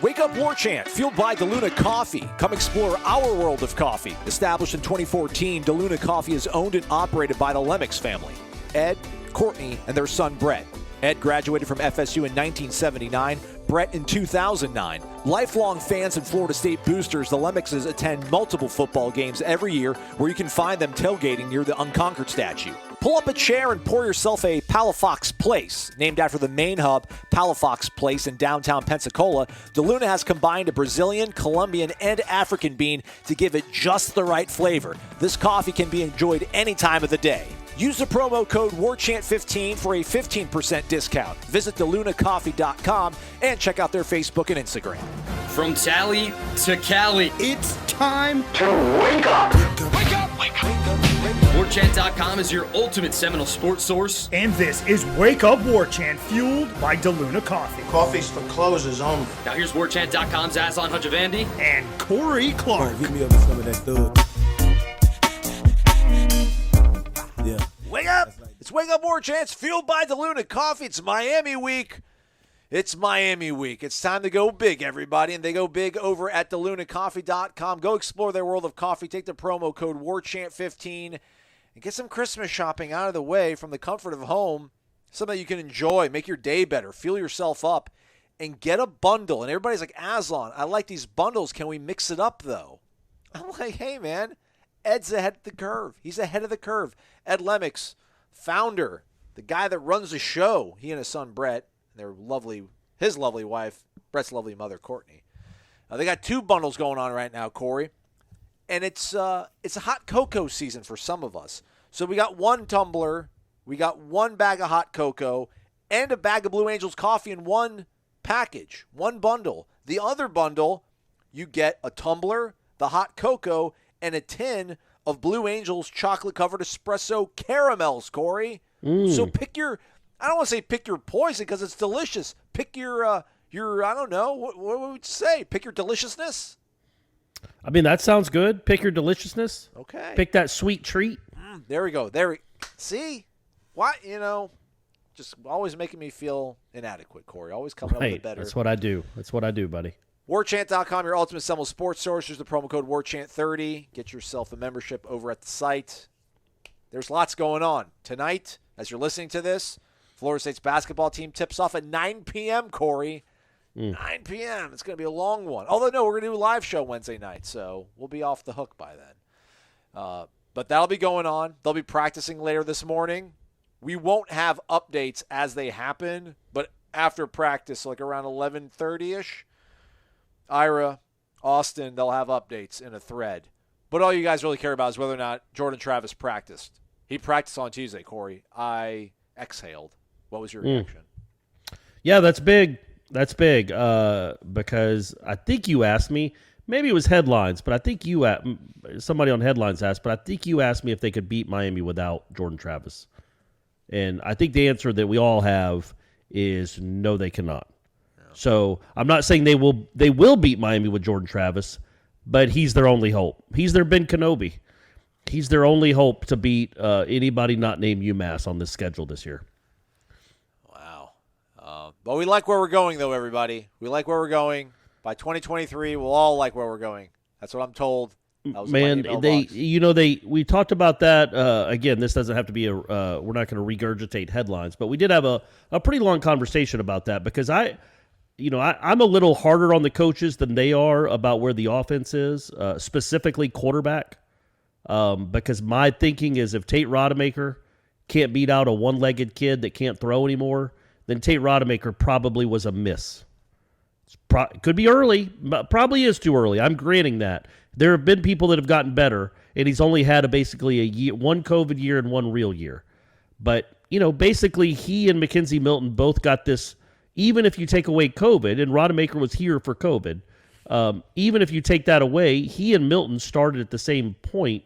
Wake Up Warchant, fueled by DeLuna Coffee. Come explore our world of coffee. Established in 2014, DeLuna Coffee is owned and operated by the Lemmix family. Ed, Courtney, and their son Brett. Ed graduated from FSU in 1979, Brett in 2009. Lifelong fans and Florida State boosters, the Lemmixes attend multiple football games every year where you can find them tailgating near the Unconquered statue. Pull up a chair and pour yourself a Palafox Place. Named after the main hub, Palafox Place in downtown Pensacola, DeLuna has combined a Brazilian, Colombian, and African bean to give it just the right flavor. This coffee can be enjoyed any time of the day. Use the promo code WARCHANT15 for a 15% discount. Visit DeLunaCoffee.com and check out their Facebook and Instagram. From Tally to Cali, it's time to wake up. Wake up, wake up. WarChant.com is your ultimate Seminole sports source. And this is Wake Up Warchant, fueled by DeLuna Coffee. Coffee's for closers only. Now here's WarChant.com's Azan Hajavandi and Corey Clark. Oh, hit me up with some of that thug. Yeah. Wake up! It's Wake Up Warchant, fueled by DeLuna Coffee. It's Miami week. It's Miami week. It's time to go big, everybody. And they go big over at DeLunaCoffee.com. Go explore their world of coffee. Take the promo code WARCHANT15 and get some Christmas shopping out of the way from the comfort of home. Something that you can enjoy. Make your day better. Fuel yourself up. And get a bundle. And everybody's like, Aslan, I like these bundles. Can we mix it up, though? I'm like, hey, man. Ed's ahead of the curve. He's ahead of the curve. Ed Lemmix, founder, the guy that runs the show, he and his son Brett, and his lovely wife, Brett's lovely mother, Courtney. They got two bundles going on right now, Corey, and it's a hot cocoa season for some of us. So we got one tumbler, we got one bag of hot cocoa, and a bag of Blue Angels coffee in one package, one bundle. The other bundle, you get a tumbler, the hot cocoa, and a tin of Blue Angels chocolate-covered espresso caramels, Corey. So pick your, I don't want to say pick your poison because it's delicious. Pick your I don't know, what would you say? Pick your deliciousness? I mean, that sounds good. Pick your deliciousness. Okay. Pick that sweet treat. There we go. See? What? Just always making me feel inadequate, Corey. Always coming up with better. That's what I do. That's what I do, buddy. WarChant.com, your ultimate Seminole sports source. Use the promo code WarChant30. Get yourself a membership over at the site. There's lots going on. Tonight, as you're listening to this, Florida State's basketball team tips off at 9 p.m., Corey. 9 p.m. It's going to be a long one. Although, no, we're going to do a live show Wednesday night, so we'll be off the hook by then. But that'll be going on. They'll be practicing later this morning. We won't have updates as they happen, but after practice, like around 11:30-ish, Ira, Austin, they'll have updates in a thread. But all you guys really care about is whether or not Jordan Travis practiced. He practiced on Tuesday, Corey. I exhaled. What was your reaction? Yeah, that's big. That's big because I think you asked me, maybe it was headlines, but I think somebody on headlines asked, but I think you asked me if they could beat Miami without Jordan Travis. And I think the answer that we all have is no, they cannot. So I'm not saying they will beat Miami with Jordan Travis, but he's their only hope. He's their Ben Kenobi. He's their only hope to beat anybody not named UMass on this schedule this year. Wow. But we like where we're going, though, everybody. We like where we're going. By 2023, we'll all like where we're going. That's what I'm told. Man, we talked about that. Again, this doesn't have to be we're not going to regurgitate headlines, but we did have a pretty long conversation about that because I'm a little harder on the coaches than they are about where the offense is, specifically quarterback. Because my thinking is if Tate Rodemaker can't beat out a one-legged kid that can't throw anymore, then Tate Rodemaker probably was a miss. Could be early, but probably is too early. I'm granting that. There have been people that have gotten better, and he's only had basically a year, one COVID year and one real year. But, basically he and Mackenzie Milton both got this, even if you take away COVID, and Rodemaker was here for COVID, even if you take that away, he and Milton started at the same point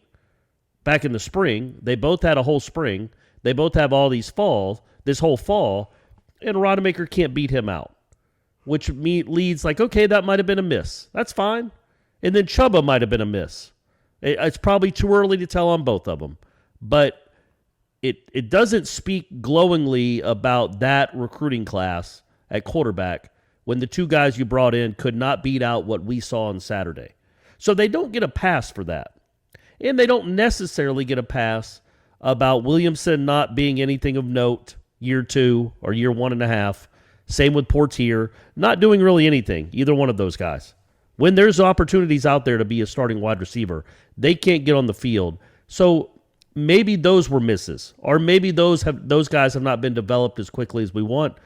back in the spring. They both had a whole spring. They both have all this whole fall, and Rodemaker can't beat him out, which leads like, okay, that might have been a miss. That's fine. And then Chubba might have been a miss. It's probably too early to tell on both of them. But it doesn't speak glowingly about that recruiting class at quarterback when the two guys you brought in could not beat out what we saw on Saturday. So they don't get a pass for that. And they don't necessarily get a pass about Williamson not being anything of note year 2 or year 1.5. Same with Portier, not doing really anything, either one of those guys. When there's opportunities out there to be a starting wide receiver, they can't get on the field. So maybe those were misses, or maybe those guys have not been developed as quickly as we want.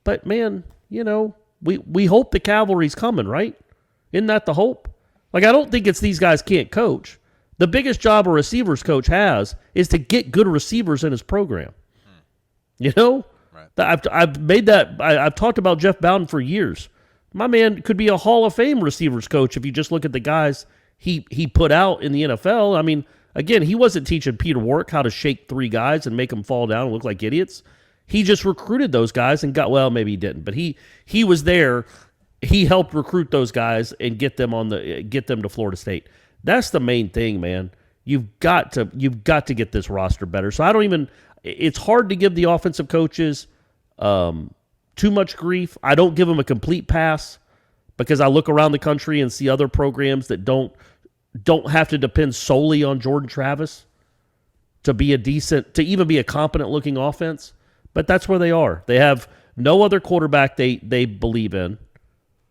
But, man, we hope the cavalry's coming, right? Isn't that the hope? Like, I don't think it's these guys can't coach. The biggest job a receivers coach has is to get good receivers in his program. Right. I've talked about Jeff Bowden for years. My man could be a Hall of Fame receivers coach if you just look at the guys he put out in the NFL. I mean, again, he wasn't teaching Peter Warrick how to shake 3 guys and make them fall down and look like idiots. He just recruited those guys and maybe he didn't, but he was there. He helped recruit those guys and get them to Florida State. That's the main thing, man. You've got to get this roster better. So it's hard to give the offensive coaches too much grief. I don't give them a complete pass because I look around the country and see other programs that don't have to depend solely on Jordan Travis to even be a competent looking offense. But that's where they are. They have no other quarterback they believe in,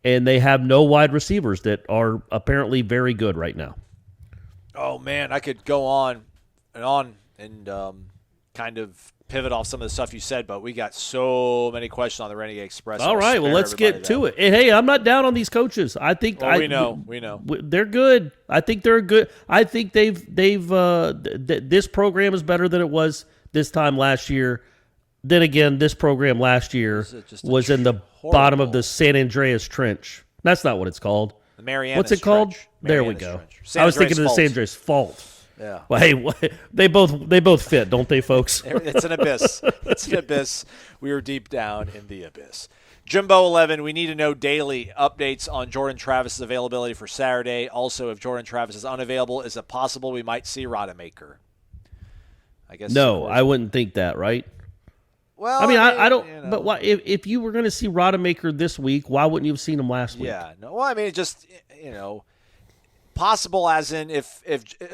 and they have no wide receivers that are apparently very good right now. Oh, man, I could go on and kind of pivot off some of the stuff you said, but we got so many questions on the Renegade Express. All right, well, let's get to it. And, hey, I'm not down on these coaches. I think we know they're good. I think they're good. I think they've this program is better than it was this time last year. Then again, this program last year was in the bottom of the San Andreas Trench. That's not what it's called. The Marianas What's it called? Trench. There we go. I was thinking of the San Andreas Fault. Yeah. Well, hey, they both fit, don't they, folks? It's an abyss. It's an abyss. We are deep down in the abyss. Jimbo 11, we need to know daily updates on Jordan Travis's availability for Saturday. Also, if Jordan Travis is unavailable, is it possible we might see Rodemaker? I guess. No, I wouldn't think that, right? Well, I mean, I don't. But why? If you were going to see Rodemaker this week, why wouldn't you have seen him last week? Yeah. No. Well, I mean, just possible as in if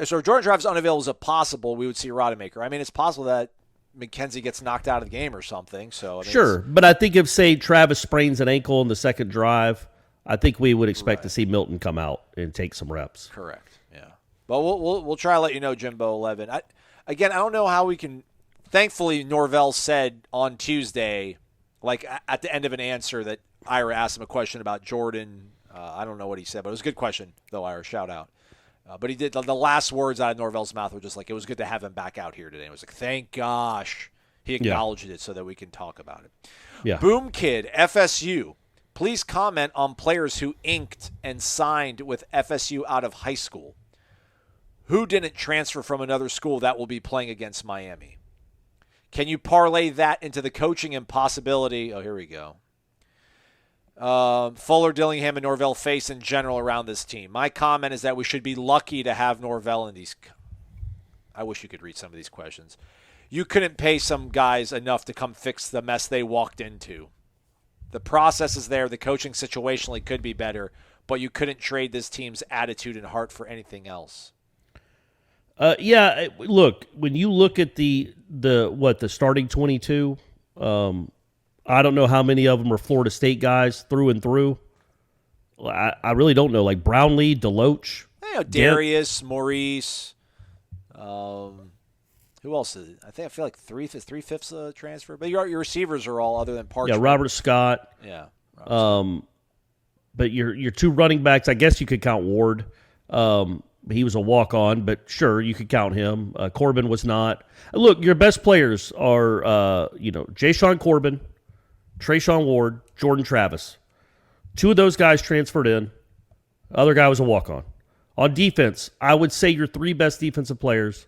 Jordan Travis is unavailable, is it possible we would see Rodemaker? I mean, it's possible that McKenzie gets knocked out of the game or something. So sure, but I think if say Travis sprains an ankle in the second drive, I think we would expect to see Milton come out and take some reps. Correct. Yeah. But we'll try to let you know, Jimbo 11. I don't know how we can. Thankfully, Norvell said on Tuesday, like at the end of an answer, that Ira asked him a question about Jordan. I don't know what he said, but it was a good question, though, Ira. Shout out. But he did the last words out of Norvell's mouth were just like, it was good to have him back out here today. It was like, thank gosh he acknowledged it so that we can talk about it. Yeah. Boom Kid, FSU. Please comment on players who inked and signed with FSU out of high school. Who didn't transfer from another school that will be playing against Miami? Can you parlay that into the coaching impossibility? Oh, here we go. Fuller, Dillingham, and Norvell face in general around this team. My comment is that we should be lucky to have Norvell in these. I wish you could read some of these questions. You couldn't pay some guys enough to come fix the mess they walked into. The process is there. The coaching situationally could be better, but you couldn't trade this team's attitude and heart for anything else. Look, when you look at the starting 22, I don't know how many of them are Florida State guys through and through. I really don't know. Like Brownlee, Deloach. Darius, Maurice. Who else is it? I feel like three-fifths transfer. But your receivers are all other than Parks. Yeah, Robert Scott. Yeah. But your two running backs, I guess you could count Ward. He was a walk-on, but sure, you could count him. Corbin was not. Look, your best players are, Jayshon Corbin, Trayshawn Ward, Jordan Travis. Two of those guys transferred in. The other guy was a walk-on. On defense, I would say your three best defensive players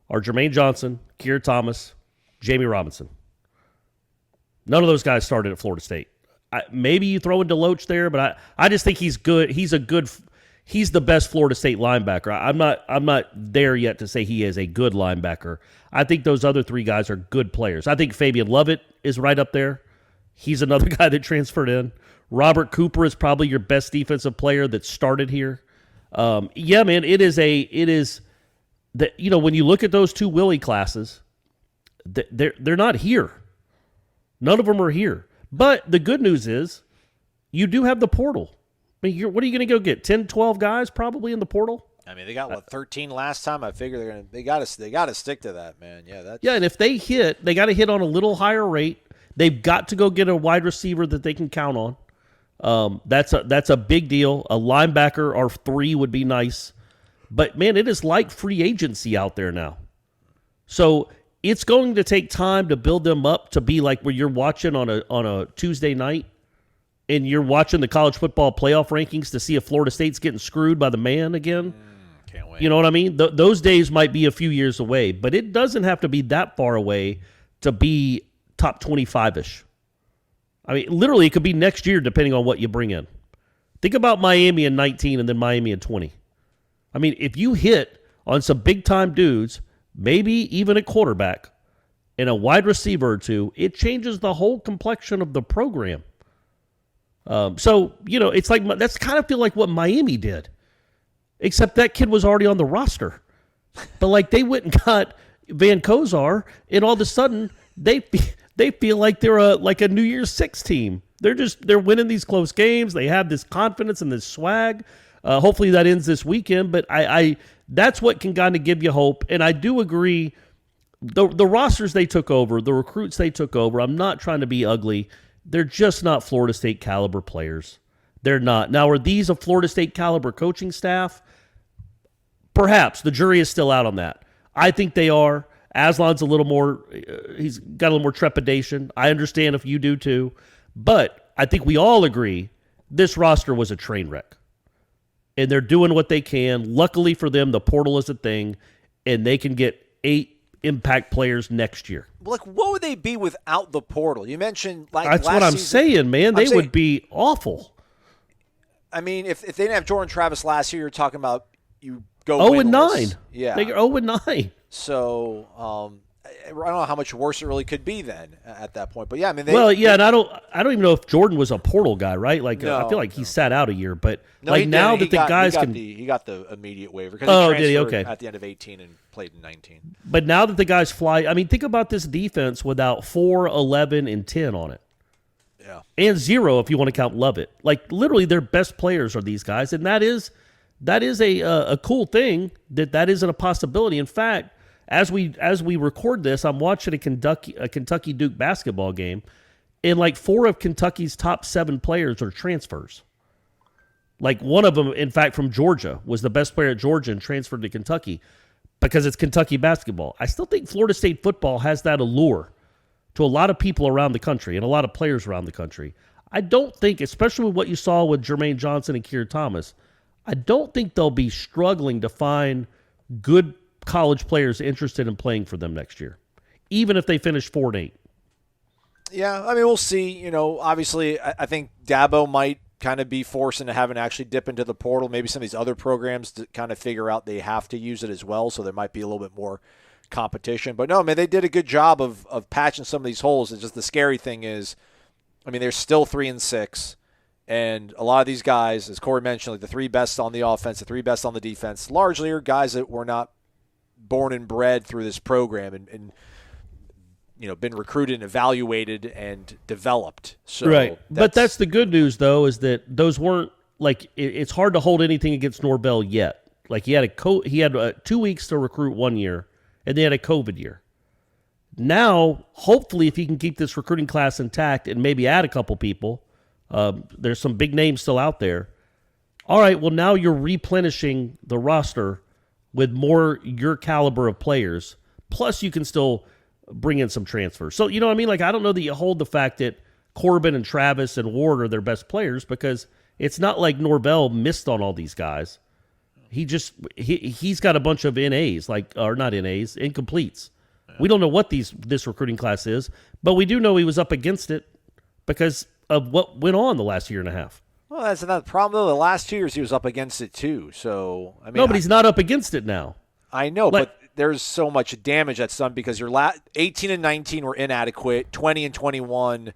are Jermaine Johnson, Keir Thomas, Jamie Robinson. None of those guys started at Florida State. Maybe you throw in Deloach there, but I just think he's good. He's the best Florida State linebacker. I'm not there yet to say he is a good linebacker. I think those other three guys are good players. I think Fabian Lovett is right up there. He's another guy that transferred in. Robert Cooper is probably your best defensive player that started here. Yeah, man, it is that, you know, when you look at those two Willie classes, they're not here. None of them are here. But the good news is you do have the portal. I mean, what are you going to go get? 10, 12 guys probably in the portal? I mean, they got 13 last time. I figure they got to stick to that, man. Yeah, and if they hit, they got to hit on a little higher rate. They've got to go get a wide receiver that they can count on. That's a big deal. A linebacker or 3 would be nice. But man, it is like free agency out there now. So it's going to take time to build them up to be like where you're watching on a Tuesday night and you're watching the college football playoff rankings to see if Florida State's getting screwed by the man again. Can't wait. You know what I mean? Those days might be a few years away, but it doesn't have to be that far away to be top 25-ish. I mean, literally, it could be next year depending on what you bring in. Think about Miami in 19 and then Miami in 20. I mean, if you hit on some big-time dudes, maybe even a quarterback and a wide receiver or 2, it changes the whole complexion of the program. So, you know, it's like that's kind of feel like what Miami did, except that kid was already on the roster. But, like, they went and got Van Kozar, and all of a sudden they feel like they're a New Year's Six team. They're winning these close games. They have this confidence and this swag. Hopefully that ends this weekend, but I that's what can kind of give you hope. And I do agree, the rosters they took over, the recruits they took over, I'm not trying to be ugly. They're just not Florida State caliber players. They're not. Now, are these a Florida State caliber coaching staff? Perhaps. The jury is still out on that. I think they are. Aslan's a little more, he's got a little more trepidation. I understand if you do too. But I think we all agree this roster was a train wreck. And they're doing what they can. Luckily for them, the portal is a thing, and they can get 8 impact players next year. Like, what would they be without the portal? You mentioned like that's last what I'm season, saying, man. They would be awful. I mean, if they didn't have Jordan Travis last year, you're talking about you go 0-9. Yeah, they're 0-9. So I don't know how much worse it really could be then at that point. But yeah, I mean, and I don't even know if Jordan was a portal guy, right? Like, I feel like he sat out a year, but now that the guys he got the immediate waiver because he transferred Okay. at the end of 18 and played in 19. But now that the guys fly, I mean, think about this defense without 4, 11, and 10 on it. Yeah, and 0 if you want to count Lovett. Like, literally, their best players are these guys, and that is a cool thing that isn't a possibility. In fact, as we record this, I'm watching a Kentucky Duke basketball game, and like 4 of Kentucky's top 7 players are transfers. Like one of them, in fact, from Georgia, was the best player at Georgia and transferred to Kentucky because it's Kentucky basketball. I still think Florida State football has that allure to a lot of people around the country and a lot of players around the country. I don't think, especially with what you saw with Jermaine Johnson and Keir Thomas, I don't think they'll be struggling to find good college players interested in playing for them next year, even if they finish 4-8. Yeah, I mean, we'll see. You know, obviously, I think Dabo might kind of be forced into having to actually dip into the portal. Maybe some of these other programs to kind of figure out they have to use it as well, so there might be a little bit more competition. But no, man, they did a good job of patching some of these holes. It's just the scary thing is, I mean, they're still 3-6. And a lot of these guys, as Corey mentioned, like the 3 best on the offense, the 3 best on the defense, largely are guys that were not born and bred through this program and you know, been recruited and evaluated and developed. So right. But that's the good news, though, is that those weren't, like, it's hard to hold anything against Norvell yet. Like, he had 2 weeks to recruit 1 year, and they had a COVID year. Now, hopefully, if he can keep this recruiting class intact and maybe add a couple people, there's some big names still out there. All right, well, now you're replenishing the roster with more your caliber of players. Plus, you can still bring in some transfers. So, you know what I mean? Like, I don't know that you hold the fact that Corbin and Travis and Ward are their best players because it's not like Norvell missed on all these guys. He's got a bunch of NAs, or not NAs, incompletes. Yeah. We don't know what this recruiting class is, but we do know he was up against it because of what went on the last year and a half. Well, that's another problem, though. The last 2 years he was up against it, too. So, I mean, no, but he's not up against it now. I know, but there's so much damage that's done because your 18 and 19 were inadequate, 20 and 21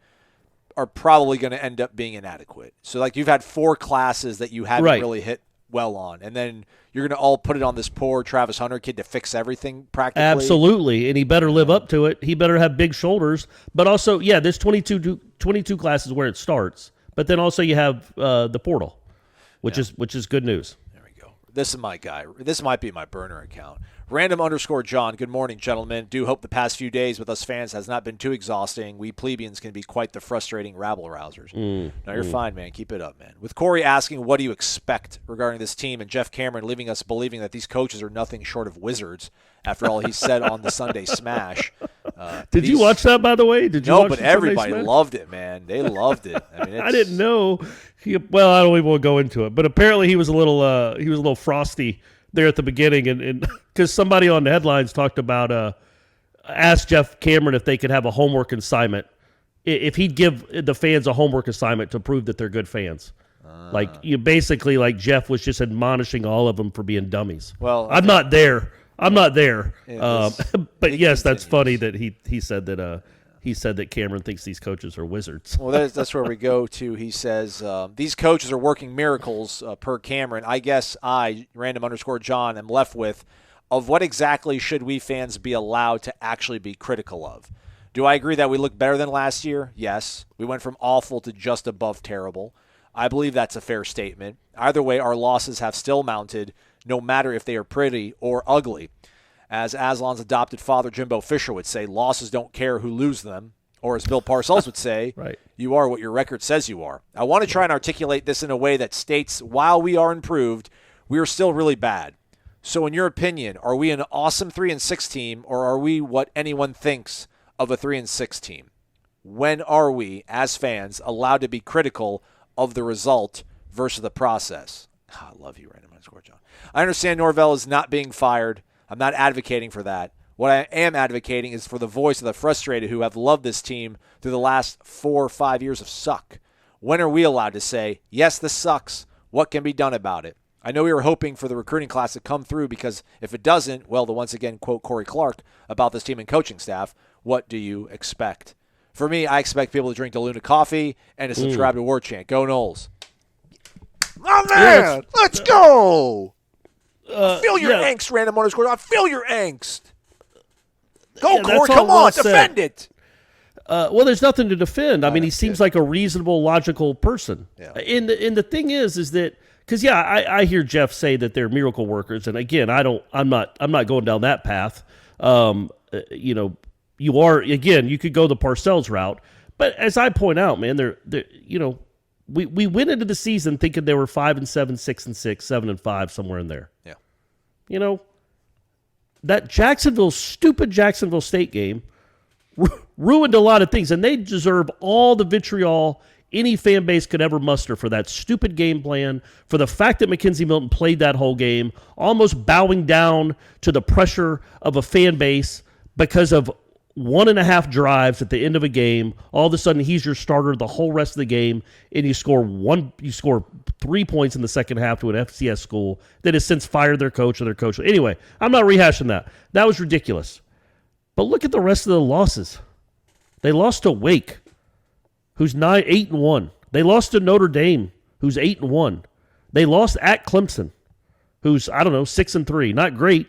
are probably going to end up being inadequate. So, like, you've had 4 classes that you haven't really hit well on, and then you're going to all put it on this poor Travis Hunter kid to fix everything practically. Absolutely, and he better live up to it. He better have big shoulders. But also, this 22 classes where it starts. But then also you have the portal, which is good news. There we go. This is my guy. This might be my burner account. Random_John. Good morning, gentlemen. Do hope the past few days with us fans has not been too exhausting. We plebeians can be quite the frustrating rabble-rousers. No, you're fine, man. Keep it up, man. With Corey asking, what do you expect regarding this team, and Jeff Cameron leaving us believing that these coaches are nothing short of wizards after all he said on the Sunday Smash. Did you watch that, by the way? No, but everybody loved it, man. They loved it. I mean, I didn't know. I don't even want to go into it, but apparently he was a little frosty there at the beginning, and because somebody on the headlines talked about asked Jeff Cameron if they could have a homework assignment, if he'd give the fans a homework assignment to prove that they're good fans. Basically, like Jeff was just admonishing all of them for being dummies. Well, I'm not there. But yes, that's continues. funny that he said that. He said that Cameron thinks these coaches are wizards. Well, that's where we go to. He says, these coaches are working miracles per Cameron. I guess I, random_John, am left with, of what exactly should we fans be allowed to actually be critical of? Do I agree that we look better than last year? Yes. We went from awful to just above terrible. I believe that's a fair statement. Either way, our losses have still mounted, no matter if they are pretty or ugly. As Aslan's adopted father, Jimbo Fisher, would say, losses don't care who lose them. Or as Bill Parcells would say, right. You are what your record says you are. I want to try and articulate this in a way that states, while we are improved, we are still really bad. So in your opinion, are we an awesome 3-6 team, or are we what anyone thinks of a 3-6 team? When are we, as fans, allowed to be critical of the result versus the process? I love you, random_John. I understand Norvell is not being fired. I'm not advocating for that. What I am advocating is for the voice of the frustrated who have loved this team through the last 4 or 5 years of suck. When are we allowed to say, yes, this sucks. What can be done about it? I know we were hoping for the recruiting class to come through because if it doesn't, well, to once again quote Corey Clark about this team and coaching staff, what do you expect? For me, I expect people to drink DeLuna coffee and to subscribe to Warchant. Go Noles. Oh, man, let's go. I feel your angst, random_John. I feel your angst. Go, Corey. Come on. Defend it. Well, there's nothing to defend. I mean, he seems like a reasonable, logical person. Yeah. And the thing is that because I hear Jeff say that they're miracle workers, and again, I'm not going down that path. You are, again, you could go the Parcells route, but as I point out, man, we went into the season thinking they were 5-7, 6-6, 7-5, somewhere in there. Yeah. That stupid Jacksonville State game ruined a lot of things, and they deserve all the vitriol any fan base could ever muster for that stupid game plan, for the fact that Mackenzie Milton played that whole game, almost bowing down to the pressure of a fan base because of 1.5 drives at the end of a game. All of a sudden, he's your starter the whole rest of the game, and you score 3 points in the second half to an FCS school that has since fired their coach or their coach. Anyway, I'm not rehashing that. That was ridiculous. But look at the rest of the losses. They lost to Wake, who's 8-1. They lost to Notre Dame, who's 8-1. They lost at Clemson, who's 6-3. Not great.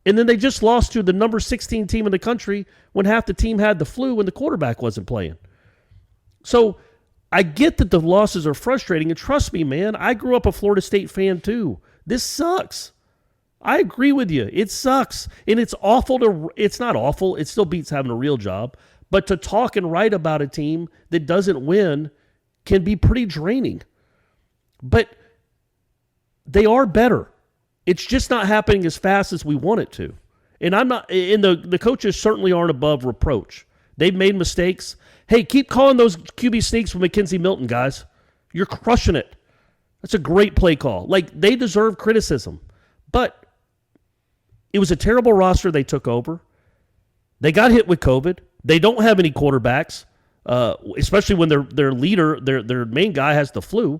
And then they just lost to the number 16 team in the country when half the team had the flu and the quarterback wasn't playing. So I get that the losses are frustrating, and trust me, man, I grew up a Florida State fan too. This sucks. I agree with you. It sucks. And it's not awful. It still beats having a real job. But to talk and write about a team that doesn't win can be pretty draining. But they are better. It's just not happening as fast as we want it to. And the coaches certainly aren't above reproach. They've made mistakes. Hey, keep calling those QB sneaks with Mackenzie Milton, guys. You're crushing it. That's a great play call. They deserve criticism. But it was a terrible roster they took over. They got hit with COVID. They don't have any quarterbacks, especially when their leader, their main guy, has the flu.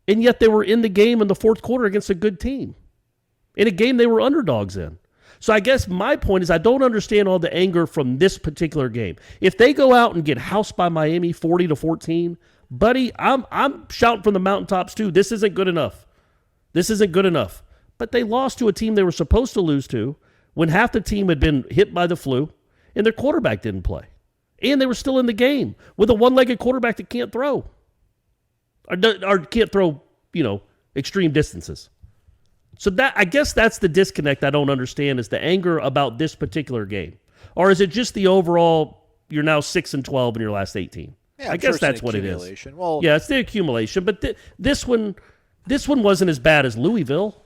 And yet they were in the game in the fourth quarter against a good team, in a game they were underdogs in. So I guess my point is I don't understand all the anger from this particular game. If they go out and get housed by Miami 40-14, buddy, I'm shouting from the mountaintops too. This isn't good enough. This isn't good enough. But they lost to a team they were supposed to lose to when half the team had been hit by the flu and their quarterback didn't play. And they were still in the game with a one-legged quarterback that can't throw. Or can't throw, extreme distances. So that I guess that's the disconnect I don't understand is the anger about this particular game. Or is it just the overall, you're now 6-12 in your last 18? Yeah, I guess that's what it is. Well, yeah, it's the accumulation. But this one wasn't as bad as Louisville.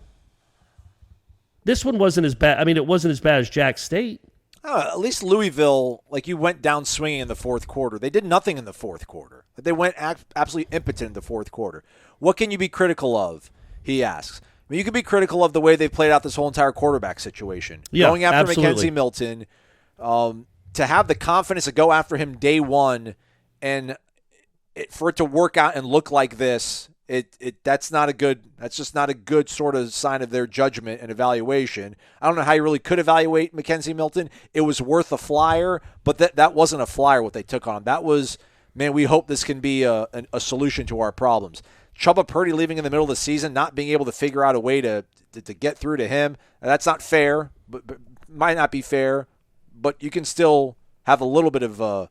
This one wasn't as bad. I mean, it wasn't as bad as Jack State. At least Louisville, you went down swinging in the fourth quarter. They did nothing in the fourth quarter. They went absolutely impotent in the fourth quarter. What can you be critical of, he asks. I mean, you could be critical of the way they played out this whole entire quarterback situation. Yeah, going after absolutely. Mackenzie Milton, to have the confidence to go after him day one and for it to work out and look like this, that's just not a good sort of sign of their judgment and evaluation. I don't know how you really could evaluate Mackenzie Milton. It was worth a flyer, but that wasn't a flyer what they took on him. That was, man, we hope this can be a solution to our problems. Chubba Purdy leaving in the middle of the season, not being able to figure out a way to get through to him. That's not fair, but might not be fair, but you can still have a little bit of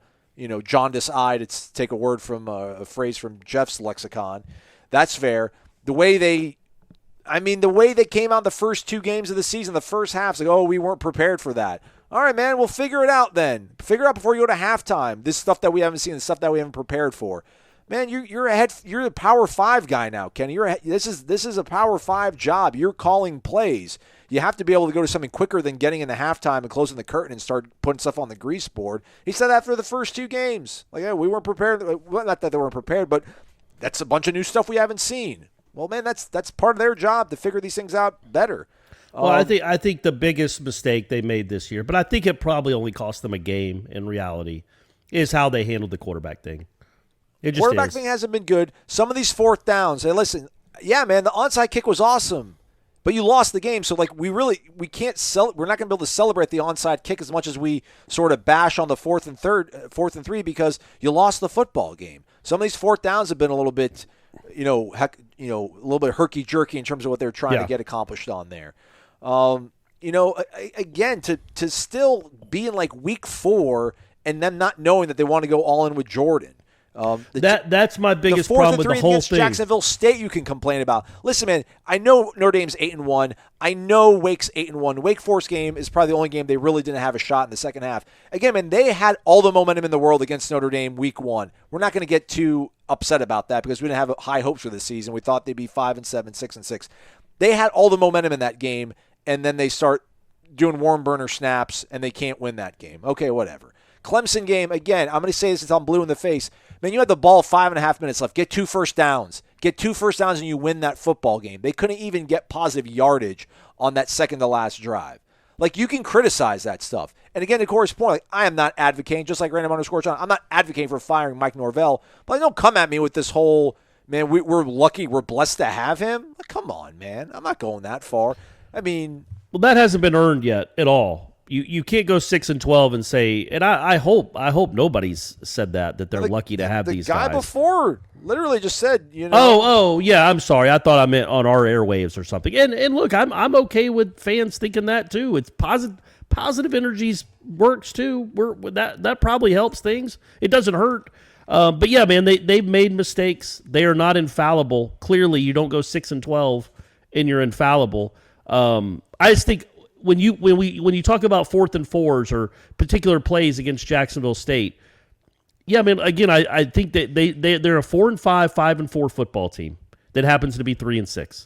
jaundice eye, to take a phrase from Jeff's lexicon. That's fair. The way they came out the first two games of the season, the first half's we weren't prepared for that. All right, man, we'll figure it out then. Figure out before you go to halftime. This stuff that we haven't seen, the stuff that we haven't prepared for. Man, you're ahead. You're the Power 5 guy now, Kenny. You're ahead. This is a Power 5 job. You're calling plays. You have to be able to go to something quicker than getting in the halftime and closing the curtain and start putting stuff on the grease board. He said after the first two games, we weren't prepared. Well, not that they weren't prepared, but that's a bunch of new stuff we haven't seen. Well, man, that's part of their job to figure these things out better. Well, I think the biggest mistake they made this year, but I think it probably only cost them a game in reality, is how they handled the quarterback thing. It just quarterback thing hasn't been good. Some of these fourth downs, hey, listen, yeah, man, the onside kick was awesome, but you lost the game. So we can't we're not going to be able to celebrate the onside kick as much as we sort of bash on the fourth and three because you lost the football game. Some of these fourth downs have been a little bit, a little bit herky jerky in terms of what they're trying to get accomplished on there. Again, to still be in week 4 and them not knowing that they want to go all in with Jordan. That's my biggest problem with the whole against thing. Jacksonville State you can complain about. Listen, man, I know Notre Dame's 8-1. I know Wake's 8-1. Wake Forest game is probably the only game they really didn't have a shot in the second half. Again, man, they had all the momentum in the world against Notre Dame week 1. We're not going to get too upset about that because we didn't have high hopes for this season. We thought they'd be 5-7, 6-6. They had all the momentum in that game, and then they start doing warm burner snaps, and they can't win that game. Okay, whatever. Clemson game, again, I'm going to say this until I'm blue in the face. Man, you had the ball 5.5 minutes left. Get 2 first downs. Get 2 first downs and you win that football game. They couldn't even get positive yardage on that second-to-last drive. You can criticize that stuff. And again, to Corey's point, I am not advocating, just like Random_John, I'm not advocating for firing Mike Norvell. But don't come at me with this whole, man, we're lucky, we're blessed to have him. Come on, man. I'm not going that far. I mean. Well, that hasn't been earned yet at all. You can't go 6-12 and say, and I hope nobody's said that they're lucky to have these guys. The guy before literally just said, Oh, yeah, I'm sorry. I thought I meant on our airwaves or something. And look, I'm okay with fans thinking that too. It's positive energies works too. That probably helps things. It doesn't hurt. But yeah, man, they've made mistakes. They are not infallible. Clearly, you don't go 6-12 and you're infallible. I just think when you talk about 4th and 4s or particular plays against Jacksonville State, yeah, man. Again, I think that they're a 4-5, 5-4 football team that happens to be 3-6.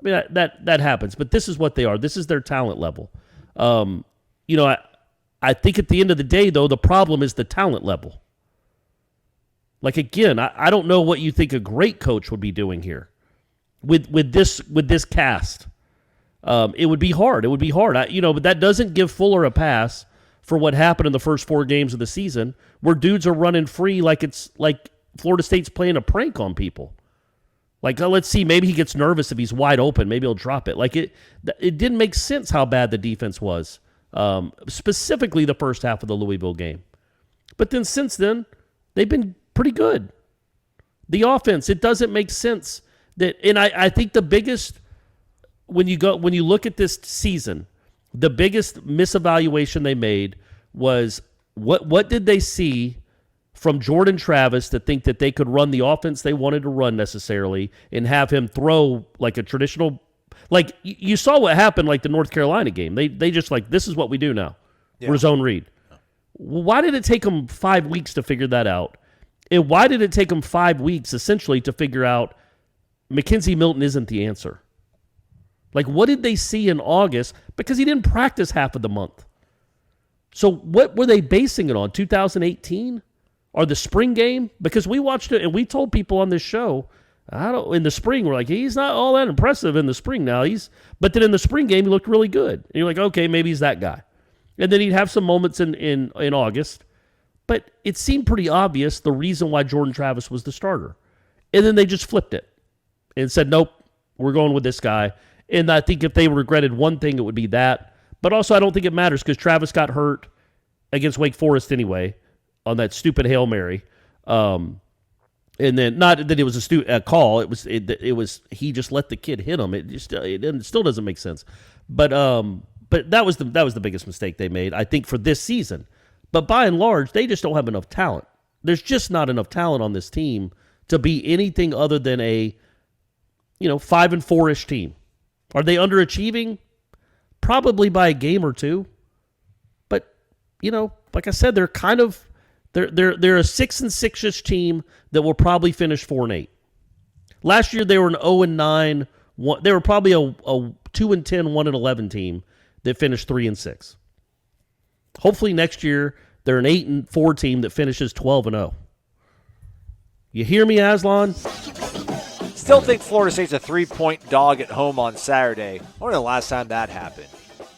I mean that happens, but this is what they are. This is their talent level. I think at the end of the day, though, the problem is the talent level. Again, I don't know what you think a great coach would be doing here with this cast. It would be hard. But that doesn't give Fuller a pass for what happened in the first 4 games of the season, where dudes are running free like it's like Florida State's playing a prank on people. Like, let's see, maybe he gets nervous if he's wide open. Maybe he'll drop it. Like, it didn't make sense how bad the defense was, specifically the first half of the Louisville game. But then since then, they've been pretty good. The offense, it doesn't make sense. And I think the biggest, when you look at this season, the biggest misevaluation they made was what did they see from Jordan Travis to think that they could run the offense they wanted to run necessarily and have him throw like a traditional, like you saw what happened like the North Carolina game. They just like, this is what we do now. Yeah. We're zone read. Why did it take them 5 weeks to figure that out? And why did it take them 5 weeks essentially to figure out Mackenzie Milton isn't the answer? Like, what did they see in August? Because he didn't practice half of the month. So what were they basing it on? 2018? Or the spring game? Because we watched it and we told people on this show, in the spring, we're like, he's not all that impressive in the spring now. But then in the spring game, he looked really good. And you're like, okay, maybe he's that guy. And then he'd have some moments in August. But it seemed pretty obvious the reason why Jordan Travis was the starter. And then they just flipped it and said, nope, we're going with this guy. And I think if they regretted one thing, it would be that. But also, I don't think it matters because Travis got hurt against Wake Forest anyway on that stupid Hail Mary. And then, not that it was a call, it was he just let the kid hit him. It still doesn't make sense. But that was the biggest mistake they made, I think, for this season. But by and large, they just don't have enough talent. There's just not enough talent on this team to be anything other than a 5-4-ish team. Are they underachieving? Probably by a game or two. But like I said, they're kind of they're a 6-6-ish team that will probably finish 4-8. Last year they were an 0-9. They were probably a 2-10, 1-11 team that finished 3-6. Hopefully next year they're an 8-4 team that finishes 12-0. You hear me, Aslan? Still think Florida State's a 3-point dog at home on Saturday. I wonder the last time that happened.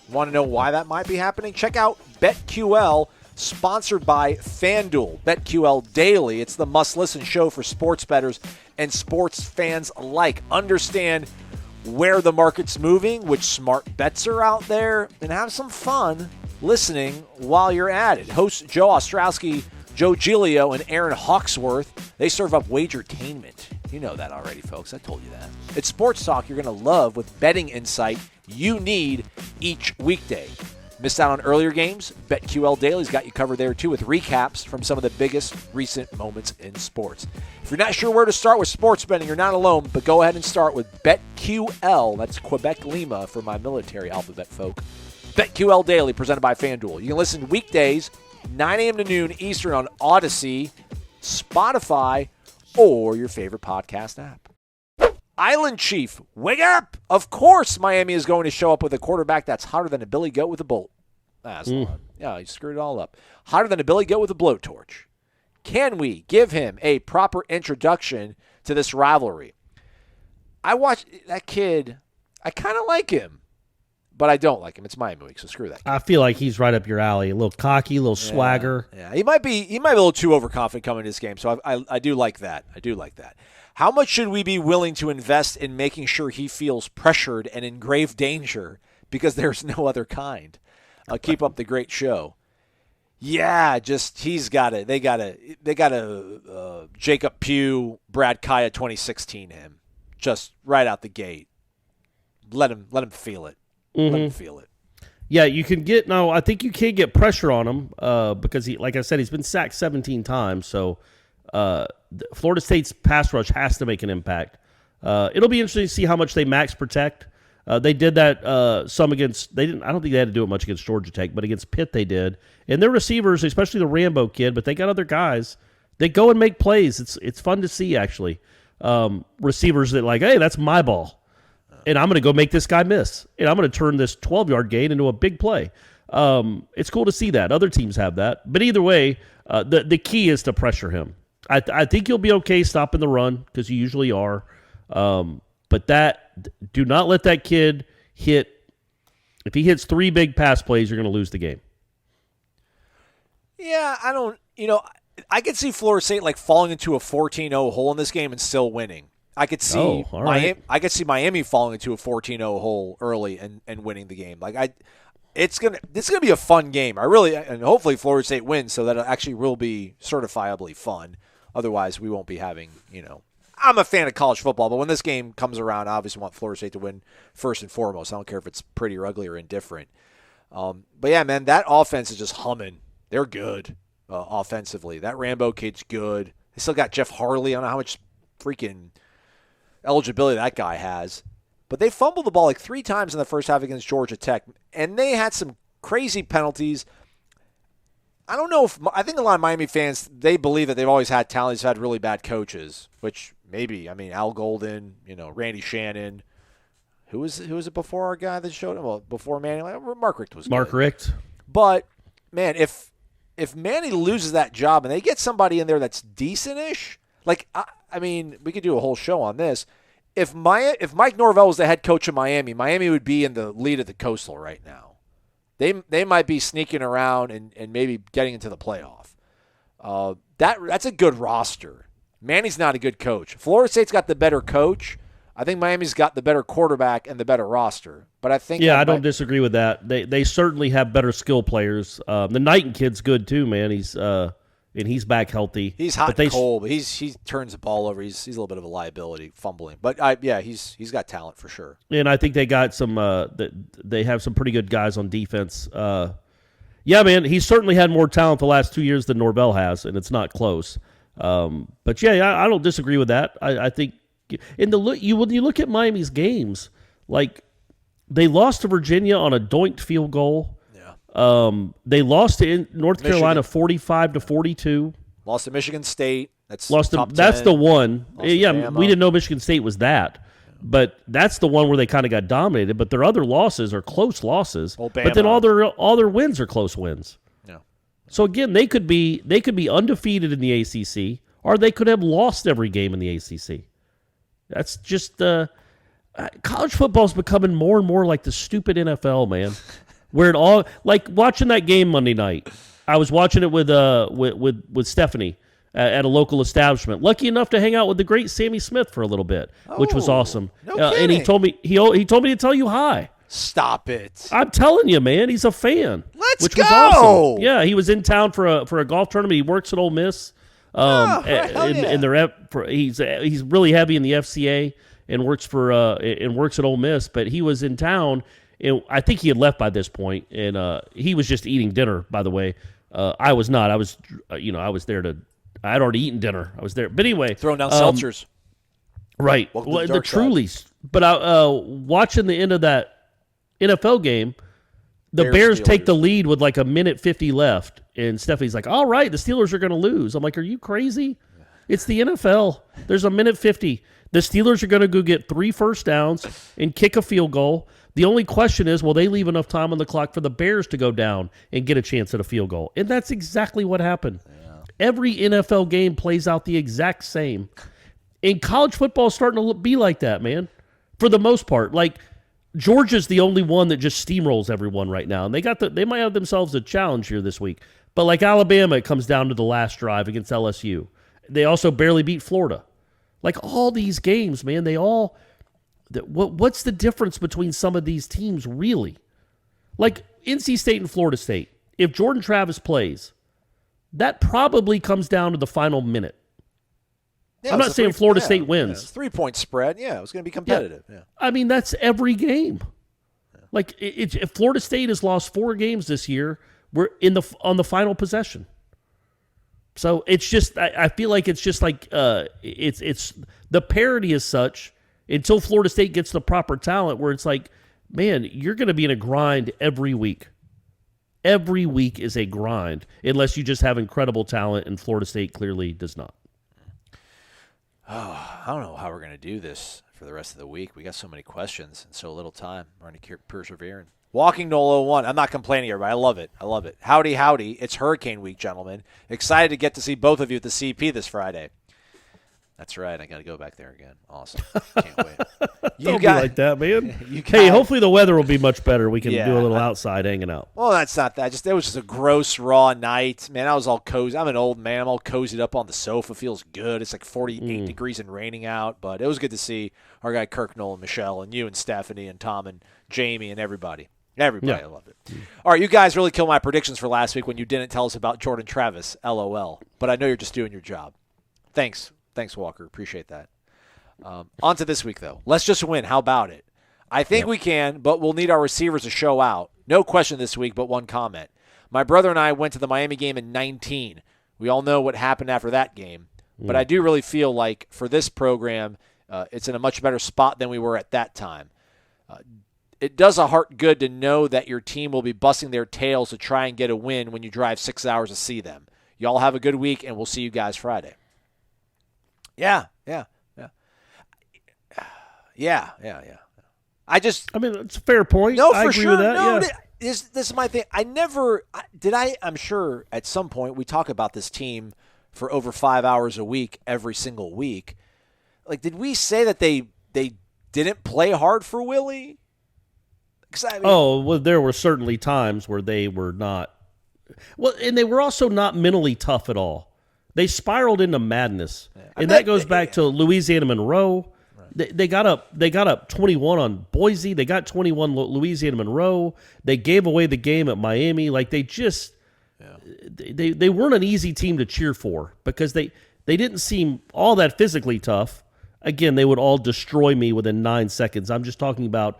Want to know why that might be happening? Check out BetQL, sponsored by FanDuel. BetQL Daily. It's the must-listen show for sports bettors and sports fans alike. Understand where the market's moving, which smart bets are out there, and have some fun listening while you're at it. Hosts Joe Ostrowski, Joe Giglio, and Aaron Hawksworth, they serve up wagertainment. You know that already, folks. I told you that. It's sports talk you're going to love with betting insight you need each weekday. Missed out on earlier games? BetQL Daily's got you covered there, too, with recaps from some of the biggest recent moments in sports. If you're not sure where to start with sports betting, you're not alone, but go ahead and start with BetQL. That's Quebec Lima for my military alphabet folk. BetQL Daily, presented by FanDuel. You can listen weekdays, 9 a.m. to noon Eastern on Odyssey, Spotify, or your favorite podcast app. Island Chief, wake up! Of course Miami is going to show up with a quarterback that's hotter than a billy goat with a bolt. Yeah, you screwed it all up. Hotter than a billy goat with a blowtorch. Can we give him a proper introduction to this rivalry? I watched that kid. I kind of like him, but I don't like him. It's Miami week, so screw that kid. I feel like he's right up your alley. A little cocky, a little swagger. Yeah, he might be a little too overconfident coming into this game, so I do like that. I do like that. How much should we be willing to invest in making sure he feels pressured and in grave danger because there's no other kind? Keep up the great show. Yeah, just they got to Jacob Pugh, Brad Kaya 2016 him just right out the gate. Let him feel it. Mm-hmm. Let him feel it. Yeah, I think you can get pressure on him because like I said, he's been sacked 17 times. So Florida State's pass rush has to make an impact. It'll be interesting to see how much they max protect. They did that some against. I don't think they had to do it much against Georgia Tech, but against Pitt they did. And their receivers, especially the Rambo kid, but they got other guys. They go and make plays. It's fun to see actually. Receivers that like, hey, that's my ball, and I'm going to go make this guy miss, and I'm going to turn this 12-yard gain into a big play. It's cool to see that. Other teams have that, but either way, the key is to pressure him. I think you'll be okay stopping the run because you usually are. But do not let that kid hit. If he hits 3 big pass plays, you're going to lose the game. Yeah, I could see Florida State like falling into a 14-0 hole in this game and still winning. I could see all right. I could see Miami falling into a 14-0 hole early and winning the game. This is gonna be a fun game. And hopefully Florida State wins, so that it actually will be certifiably fun. Otherwise, we won't be having, I'm a fan of college football, but when this game comes around, I obviously want Florida State to win first and foremost. I don't care if it's pretty or ugly or indifferent. But yeah, man, that offense is just humming. They're good offensively. That Rambo kid's good. They still got Jeff Harley. I don't know how much freaking eligibility that guy has. But they fumbled the ball like 3 times in the first half against Georgia Tech, and they had some crazy penalties. I don't know I think a lot of Miami fans, they believe that they've always had talent. They've had really bad coaches, which maybe, Al Golden, Randy Shannon. Who was it before our guy that showed him? Well, before Manny, Mark Richt was good. Mark Richt. But, man, if Manny loses that job and they get somebody in there that's decent-ish, we could do a whole show on this. If Mike Norvell was the head coach of Miami would be in the lead of the Coastal right now. They might be sneaking around and maybe getting into the playoff. That's a good roster. Manny's not a good coach. Florida State's got the better coach. I think Miami's got the better quarterback and the better roster. But I think I don't disagree with that. They certainly have better skill players. The Knighton kid's good too, man. He's back healthy. He's hot and cold, but he turns the ball over. He's a little bit of a liability, fumbling. But he's got talent for sure. And I think they got some. They have some pretty good guys on defense. Man, he's certainly had more talent the last 2 years than Norvell has, and it's not close. But I don't disagree with that. I think when you look at Miami's games, like they lost to Virginia on a doinked field goal. They lost to North Carolina 45-42. Lost to Michigan State. That's the one. We didn't know Michigan State was that, but that's the one where they kind of got dominated. But their other losses are close losses. But then all their wins are close wins. Yeah. So again, they could be undefeated in the ACC, or they could have lost every game in the ACC. That's just college football is becoming more and more like the stupid NFL, man. Where it all, like watching that game Monday night, I was watching it with Stephanie at a local establishment. Lucky enough to hang out with the great Sammy Smith for a little bit, which was awesome. No kidding. And he told me to tell you hi. Stop it! I'm telling you, man, he's a fan. Let's go. Was awesome. Yeah, he was in town for a golf tournament. He works at Ole Miss. He's really heavy in the FCA and works at Ole Miss. But he was in town. I think he had left by this point, and he was just eating dinner, by the way. I was not. I was there I had already eaten dinner. I was there. But anyway. Throwing down seltzers. Right. Well, the Trulies. But watching the end of that NFL game, the Bears take the lead with like a minute 50 left, and Stephanie's like, all right, the Steelers are going to lose. I'm like, are you crazy? It's the NFL. There's a minute 50. The Steelers are going to go get 3 first downs and kick a field goal. The only question is, will they leave enough time on the clock for the Bears to go down and get a chance at a field goal? And that's exactly what happened. Yeah. Every NFL game plays out the exact same. And college football is starting to be like that, man, for the most part. Like, Georgia's the only one that just steamrolls everyone right now. And they might have themselves a challenge here this week. But like Alabama, it comes down to the last drive against LSU. They also barely beat Florida. Like all these games, man, what's the difference between some of these teams, really? Like NC State and Florida State. If Jordan Travis plays, that probably comes down to the final minute. Yeah, I'm not saying Florida State wins. Yeah, 3-point spread. Yeah, it was going to be competitive. Yeah. I mean, that's every game. Yeah. Like if Florida State has lost 4 games this year, we're on the final possession. So it's just, I feel like it's just like it's the parity is such until Florida State gets the proper talent where it's like, man, you're going to be in a grind every week. Every week is a grind unless you just have incredible talent, and Florida State clearly does not. Oh, I don't know how we're going to do this for the rest of the week. We got so many questions and so little time. We're going to keep persevering. Walking Nole 01. I'm not complaining, everybody. I love it. I love it. Howdy, howdy. It's Hurricane Week, gentlemen. Excited to get to see both of you at the CP this Friday. That's right. I got to go back there again. Awesome. Can't wait. Don't be like that, man. Hey, hopefully the weather will be much better. We can do a little outside hanging out. Well, that's not that. It was just a gross, raw night. Man, I was all cozy. I'm an old man. I'm all cozied up on the sofa. Feels good. It's like 48 degrees and raining out. But it was good to see our guy Kirk, Noel, and Michelle, and you and Stephanie and Tom and Jamie and everybody. Everybody, I loved it. All right, you guys really killed my predictions for last week when you didn't tell us about Jordan Travis. LOL. But I know you're just doing your job. Thanks, Walker. Appreciate that. On to this week, though. Let's just win. How about it? I think we can, but we'll need our receivers to show out. No question this week, but one comment. My brother and I went to the Miami game in 19. We all know what happened after that game. But I do really feel like for this program, it's in a much better spot than we were at that time. It does a heart good to know that your team will be busting their tails to try and get a win when you drive 6 hours to see them. Y'all have a good week, and we'll see you guys Friday. Yeah. I mean, it's a fair point. No, I for agree sure. with that. No, yeah. this is my thing. I'm sure at some point we talk about this team for over 5 hours a week every single week. Like, did we say that they didn't play hard for Willie? Well, there were certainly times where they were not. Well, and they were also not mentally tough at all. They spiraled into madness, and that goes back to Louisiana Monroe. Right. They got up 21 on Boise. They got 21 Louisiana Monroe. They gave away the game at Miami. Like they weren't an easy team to cheer for because they didn't seem all that physically tough. Again, they would all destroy me within 9 seconds. I'm just talking about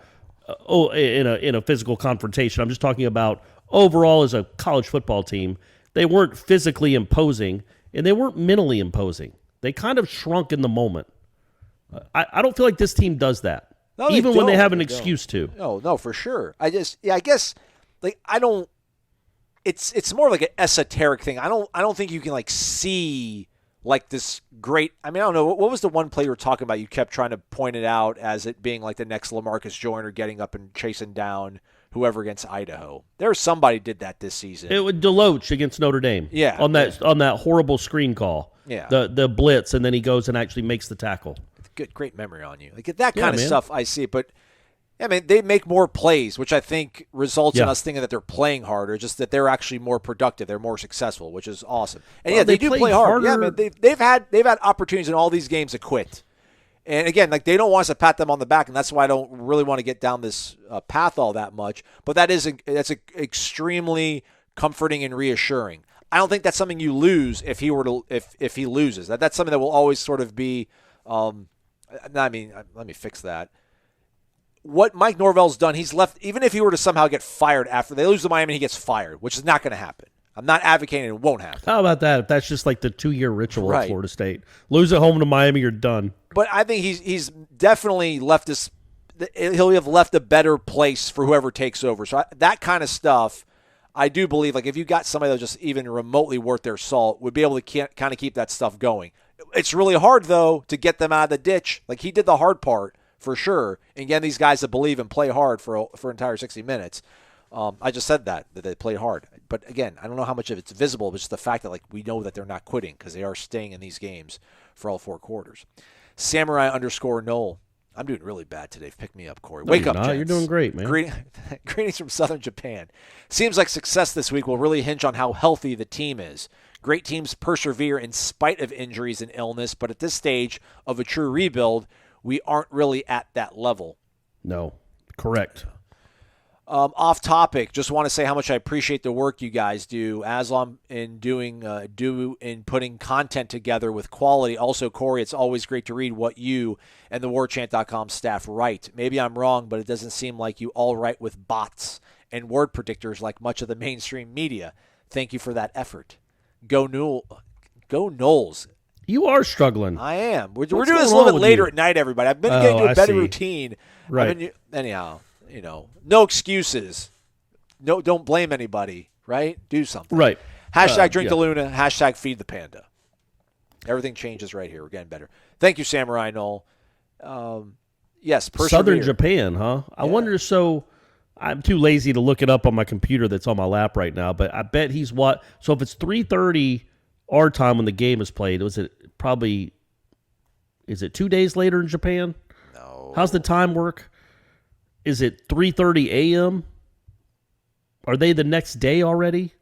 in a physical confrontation. I'm just talking about overall as a college football team. They weren't physically imposing, and they weren't mentally imposing. They kind of shrunk in the moment. I don't feel like this team does that, even when they have an excuse to. No, for sure. I guess, like, I don't. It's more like an esoteric thing. I don't think you can like see like this great. I mean, I don't know what was the one play you were talking about. You kept trying to point it out as it being like the next LaMarcus Joyner getting up and chasing down whoever against Idaho. There's somebody did that this season. It was Deloach against Notre Dame. Yeah, on that horrible screen call. Yeah, the blitz, and then he goes and actually makes the tackle. Great memory on you. Like that kind of stuff, I see. But I mean, they make more plays, which I think results in us thinking that they're playing harder, just that they're actually more productive, they're more successful, which is awesome. And they do play hard. Yeah, man, they've had opportunities in all these games to quit. And again, like they don't want us to pat them on the back, and that's why I don't really want to get down this path all that much. But that's extremely comforting and reassuring. I don't think that's something you lose if he loses. That's something that will always sort of be. Let me fix that. What Mike Norvell's done, he's left. Even if he were to somehow get fired after they lose to Miami, he gets fired, which is not going to happen. I'm not advocating it won't happen. How about that? If that's just like the 2-year ritual at Florida State, lose at home to Miami, you're done. But I think he's definitely left this. He'll have left a better place for whoever takes over. So that kind of stuff, I do believe. Like if you got somebody that's just even remotely worth their salt, would be able to kind of keep that stuff going. It's really hard though to get them out of the ditch. Like he did the hard part for sure, and getting these guys to believe and play hard for entire 60 minutes. I just said that they played hard. But again, I don't know how much of it's visible, but just the fact that like we know that they're not quitting because they are staying in these games for all 4 quarters. Samurai_Noel. I'm doing really bad today. Pick me up, Corey. Wake up, gents. You're doing great, man. Greetings from Southern Japan. Seems like success this week will really hinge on how healthy the team is. Great teams persevere in spite of injuries and illness, but at this stage of a true rebuild, we aren't really at that level. No, correct. Off topic, just want to say how much I appreciate the work you guys do, Aslam, in putting content together with quality. Also, Corey, it's always great to read what you and the warchant.com staff write. Maybe I'm wrong, but it doesn't seem like you all write with bots and word predictors like much of the mainstream media. Thank you for that effort. Go Noles. You are struggling. I am. We're doing this a little bit later at night, everybody. I've been getting to a better routine. Right. Anyhow. No excuses. No, don't blame anybody, right? Do something. Right. Hashtag drink the Luna, hashtag feed the panda. Everything changes right here. We're getting better. Thank you, Samurai Noel. Yes, persevere. Southern Japan, huh? I wonder, so I'm too lazy to look it up on my computer that's on my lap right now, but I bet he's what? So if it's 3:30 our time when the game is played, was it probably Is it 2 days later in Japan? No. How's the time work? Is it 3:30 a.m.? Are they the next day already?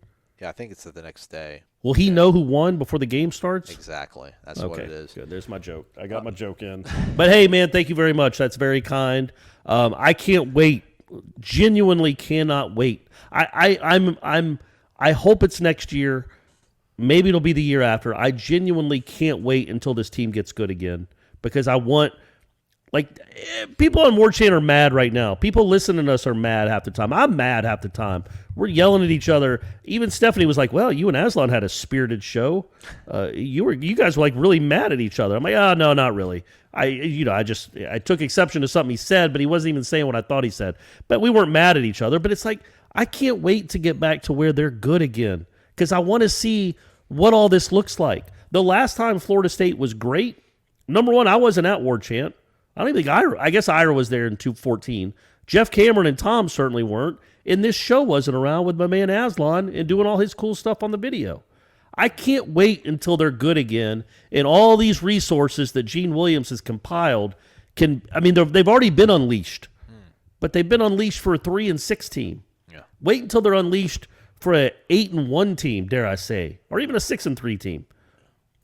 Yeah, I think it's the next day. Will he know who won before the game starts? Exactly. That's what it is. Good. There's my joke. I got my joke in. But hey, man, thank you very much. That's very kind. I can't wait. Genuinely cannot wait. I hope it's next year. Maybe it'll be the year after. I genuinely can't wait until this team gets good again because I want. People on Warchant are mad right now. People listening to us are mad half the time. I'm mad half the time. We're yelling at each other. Even Stephanie was like, well, you and Aslan had a spirited show. You guys were like really mad at each other. I'm like, oh, no, not really. I took exception to something he said, but he wasn't even saying what I thought he said. But we weren't mad at each other. But it's like, I can't wait to get back to where they're good again because I want to see what all this looks like. The last time Florida State was great, number one, I wasn't at Warchant. I don't even think I guess Ira was there in 2014. Jeff Cameron and Tom certainly weren't. And this show wasn't around with my man Aslan and doing all his cool stuff on the video. I can't wait until they're good again. And all these resources that Gene Williams has compiled they've already been unleashed. But they've been unleashed for a 3-6 team. Yeah. Wait until they're unleashed for a 8-1 team, dare I say, or even a 6-3 team.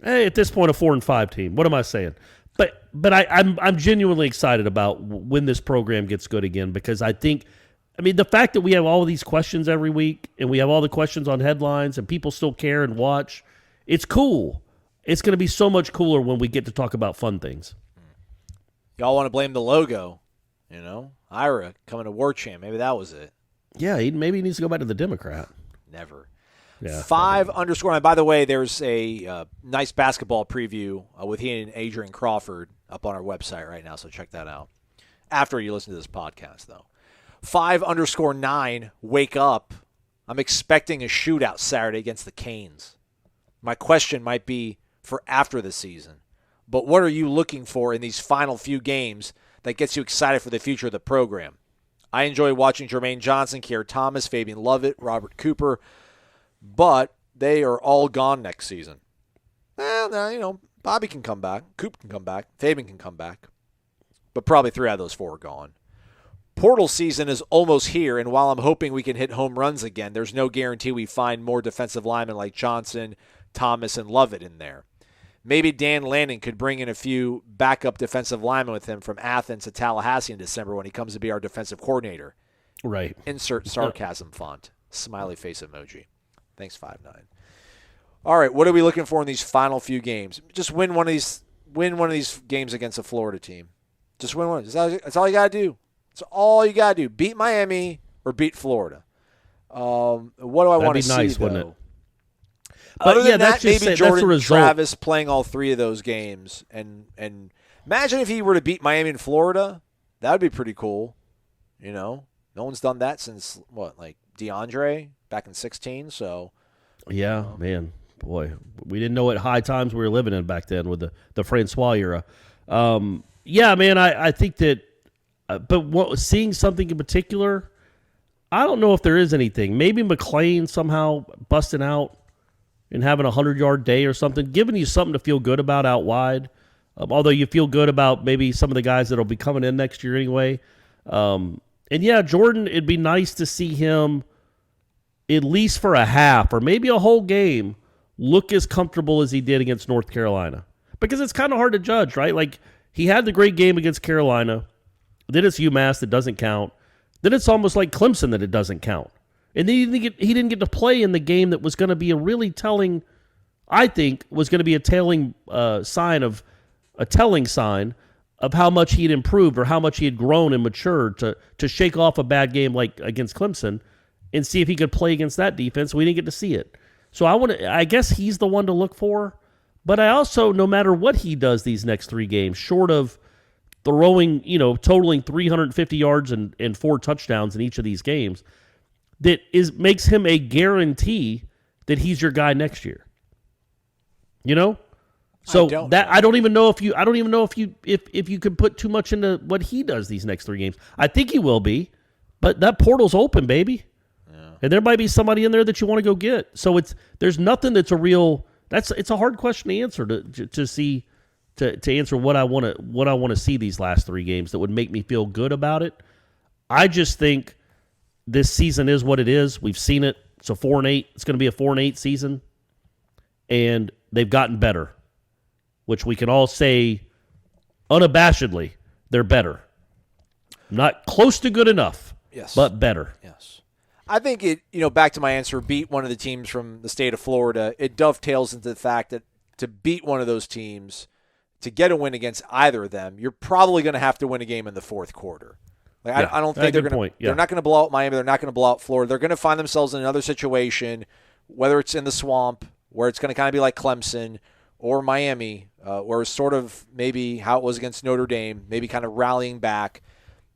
Hey, at this point, a 4-5 team. What am I saying? But I'm genuinely excited about when this program gets good again because the fact that we have all of these questions every week and we have all the questions on headlines and people still care and watch, it's cool. It's going to be so much cooler when we get to talk about fun things. Y'all want to blame the logo, Ira coming to Warchant. Maybe that was it. Yeah, maybe he needs to go back to the Democrat. Never. Yeah, 5_. By the way, there's a nice basketball preview with he and Adrian Crawford up on our website right now, so check that out. After you listen to this podcast, though. 5_9, wake up. I'm expecting a shootout Saturday against the Canes. My question might be for after the season. But what are you looking for in these final few games that gets you excited for the future of the program? I enjoy watching Jermaine Johnson, Kier Thomas, Fabian Lovett, Robert Cooper, but they are all gone next season. Well, Bobby can come back. Coop can come back. Fabian can come back. But probably 3 out of those 4 are gone. Portal season is almost here, and while I'm hoping we can hit home runs again, there's no guarantee we find more defensive linemen like Johnson, Thomas, and Lovett in there. Maybe Dan Lanning could bring in a few backup defensive linemen with him from Athens to Tallahassee in December when he comes to be our defensive coordinator. Right. Insert sarcasm font. Smiley face emoji. Thanks, 5'9". All right, what are we looking for in these final few games? Just win one of these games against a Florida team. Just win one. That's all you got to do. That's all you got to do. Beat Miami or beat Florida. What do I want to see, nice, though? Wouldn't it? Other than that's that, maybe Jordan that's Travis playing all 3 of those games. And imagine if he were to beat Miami and Florida. That would be pretty cool. No one's done that since, DeAndre back in 2016. So, yeah, man. Boy, we didn't know what high times we were living in back then with the Francois era. Yeah, man, I think that seeing something in particular, I don't know if there is anything. Maybe McClain somehow busting out and having a 100-yard day or something, giving you something to feel good about out wide. Although you feel good about maybe some of the guys that will be coming in next year anyway. And yeah, Jordan, it'd be nice to see him at least for a half or maybe a whole game look as comfortable as he did against North Carolina. Because it's kind of hard to judge, right? Like, he had the great game against Carolina. Then it's UMass that doesn't count. Then it's almost like Clemson that it doesn't count. And then he didn't get to play in the game that was going to be a really telling, I think, was going to be a telling sign of how much he had improved or how much he had grown and matured to shake off a bad game like against Clemson and see if he could play against that defense. We didn't get to see it. So I guess he's the one to look for. But I also, no matter what he does these next 3 games, short of throwing, totaling 350 yards and 4 touchdowns in each of these games, makes him a guarantee that he's your guy next year. So I don't even know if you could put too much into what he does these next 3 games. I think he will be, but that portal's open, baby. Yeah. And there might be somebody in there that you want to go get. So there's nothing that's it's a hard question to answer to see to answer what I want to see these last 3 games that would make me feel good about it. I just think this season is what it is. We've seen it. It's a 4-8. It's going to be a 4-8 season, and they've gotten better, which we can all say unabashedly they're better. Not close to good enough, yes, but better. Yes. I think it, back to my answer, beat one of the teams from the state of Florida, it dovetails into the fact that to beat one of those teams, to get a win against either of them, you're probably going to have to win a game in the fourth quarter. Like, I don't think they're going to. They're not going to blow out Miami. They're not going to blow out Florida. They're going to find themselves in another situation, whether it's in the swamp, where it's going to kind of be like Clemson or Miami, where it's sort of maybe how it was against Notre Dame, maybe kind of rallying back.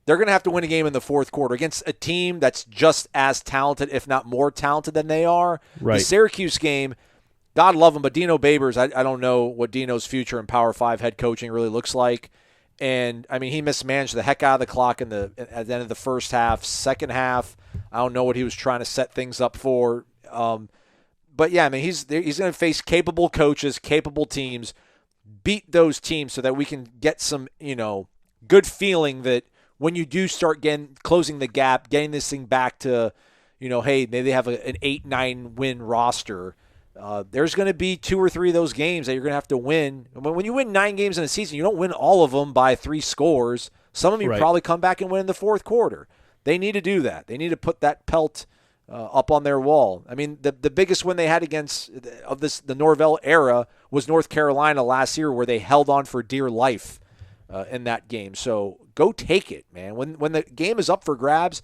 They're going to have to win a game in the fourth quarter against a team that's just as talented, if not more talented than they are. Right. The Syracuse game, God love him, but Dino Babers, I don't know what Dino's future in Power 5 head coaching really looks like. And, I mean, he mismanaged the heck out of the clock at the end of the first half. Second half, I don't know what he was trying to set things up for. But, yeah, I mean, he's going to face capable coaches, capable teams, beat those teams so that we can get some, good feeling that when you do start closing the gap, getting this thing back to, hey, maybe they have an 8-9 win roster. There's going to be 2 or 3 of those games that you're going to have to win. When you win 9 games in a season, you don't win all of them by 3 scores. Some of them you probably come back and win in the fourth quarter. They need to do that. They need to put that pelt up on their wall. I mean, the biggest win they had against the Norvell era was North Carolina last year, where they held on for dear life in that game. So go take it, man. When the game is up for grabs,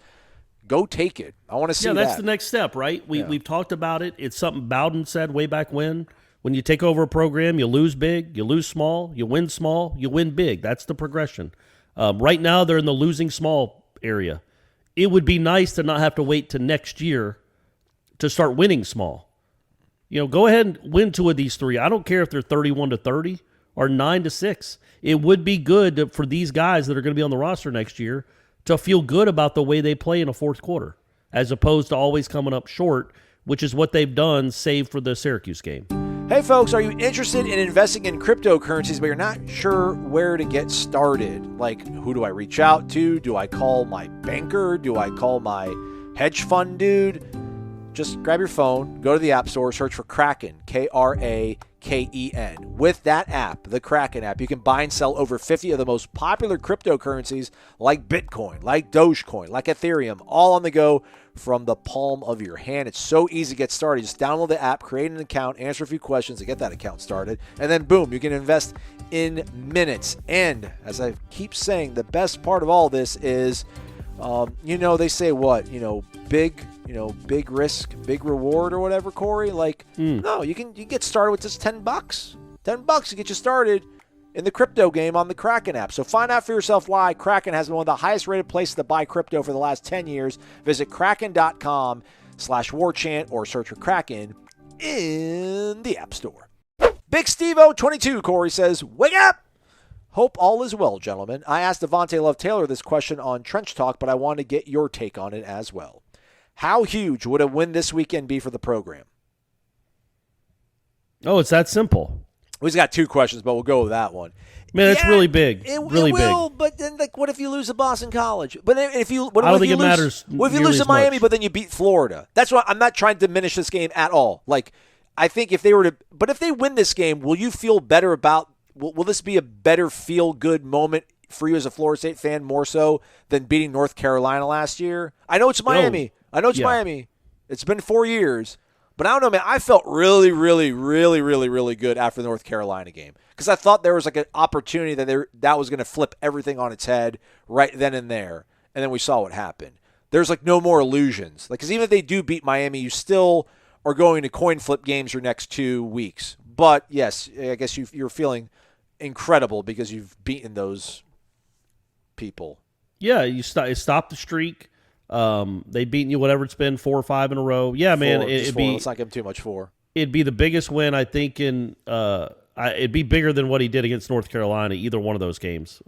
go take it. I want to see that. Yeah, that's the next step, right? We've talked about it. It's something Bowden said way back when. When you take over a program, you lose big, you lose small, you win small, you win big. That's the progression. Right now, they're in the losing small area. It would be nice to not have to wait to next year to start winning small. Go ahead and win 2 of these 3. I don't care if they're 31-30 or 9-6. It would be good for these guys that are going to be on the roster next year to feel good about the way they play in a fourth quarter, as opposed to always coming up short, which is what they've done, save for the Syracuse game. Hey, folks, are you interested in investing in cryptocurrencies, but you're not sure where to get started? Like, who do I reach out to? Do I call my banker? Do I call my hedge fund dude? Just grab your phone, go to the App Store, search for Kraken, Kraken. With that app, the Kraken app, you can buy and sell over 50 of the most popular cryptocurrencies like Bitcoin, like Dogecoin, like Ethereum, all on the go from the palm of your hand. It's so easy to get started. Just download the app, create an account, answer a few questions to get that account started, and then boom, you can invest in minutes. And as I keep saying, the best part of all this is, they say what, big risk, big reward or whatever, Corey. No, you can get started with just $10. $10 to get you started in the crypto game on the Kraken app. So find out for yourself why Kraken has been one of the highest rated places to buy crypto for the last 10 years. Visit kraken.com/warchant or search for Kraken in the App Store. Big Steve-O 22, Corey says, wake up! Hope all is well, gentlemen. I asked Devontae Love Taylor this question on Trench Talk, but I want to get your take on it as well. How huge would a win this weekend be for the program? Oh, it's that simple. We've got 2 questions, but we'll go with that one. Man, it's really big. It really will, big. but then, what if you lose to Boston College? But then if you, I don't think it matters. What if you lose to Miami, but then you beat Florida? That's why I'm not trying to diminish this game at all. I think if they win this game, will you feel better about? Will this be a better feel-good moment for you as a Florida State fan, more so than beating North Carolina last year? I know it's Miami. Miami. It's been 4 years. But I don't know, man. I felt really, really, really, really, really good after the North Carolina game because I thought there was an opportunity that was going to flip everything on its head right then and there. And then we saw what happened. There's no more illusions. Because even if they do beat Miami, you still are going to coin flip games your next 2 weeks. But, yes, I guess you're feeling incredible because you've beaten those people. Yeah, you stop the streak. They've beaten you, whatever it's been, 4 or 5 in a row. Yeah, man, it'd be. Let's not give him too much 4. It'd be the biggest win, I think. It'd be bigger than what he did against North Carolina. Either one of those games.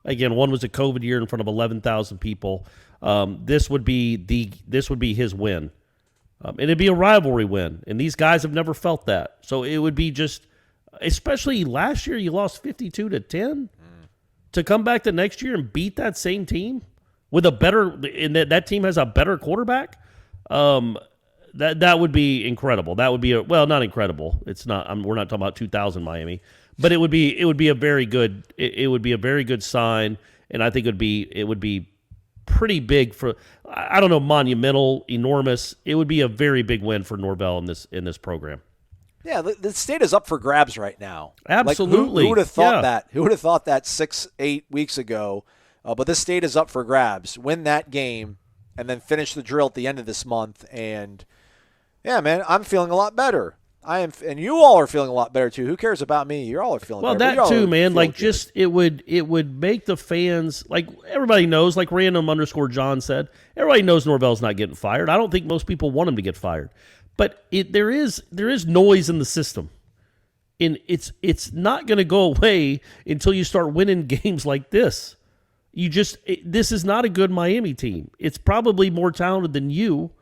Again, one was a COVID year in front of 11,000 people. This would be his win, and it'd be a rivalry win. And these guys have never felt that, so it would be just Especially last year, you lost 52-10. To come back the next year and beat that same team with a better, and that team has a better quarterback, that would be incredible. That would be not incredible. It's not. We're not talking about 2000 Miami, but it would be a very good. It would be a very good sign, and I think it would be pretty big for. I don't know, monumental, enormous. It would be a very big win for Norvell in this program. Yeah, the state is up for grabs right now. Absolutely. Who would have thought that? Who would have thought that 6-8 weeks ago? But this state is up for grabs. Win that game and then finish the drill at the end of this month. And, yeah, man, I'm feeling a lot better. I am, and you all are feeling a lot better, too. Who cares about me? You all are feeling better. Well, that too, man. Like, good. Just it would make the fans, like, everybody knows, like random_John said, everybody knows Norvell's not getting fired. I don't think most people want him to get fired. But there is noise in the system, and it's not going to go away until you start winning games like this. This is not a good Miami team. It's probably more talented than you,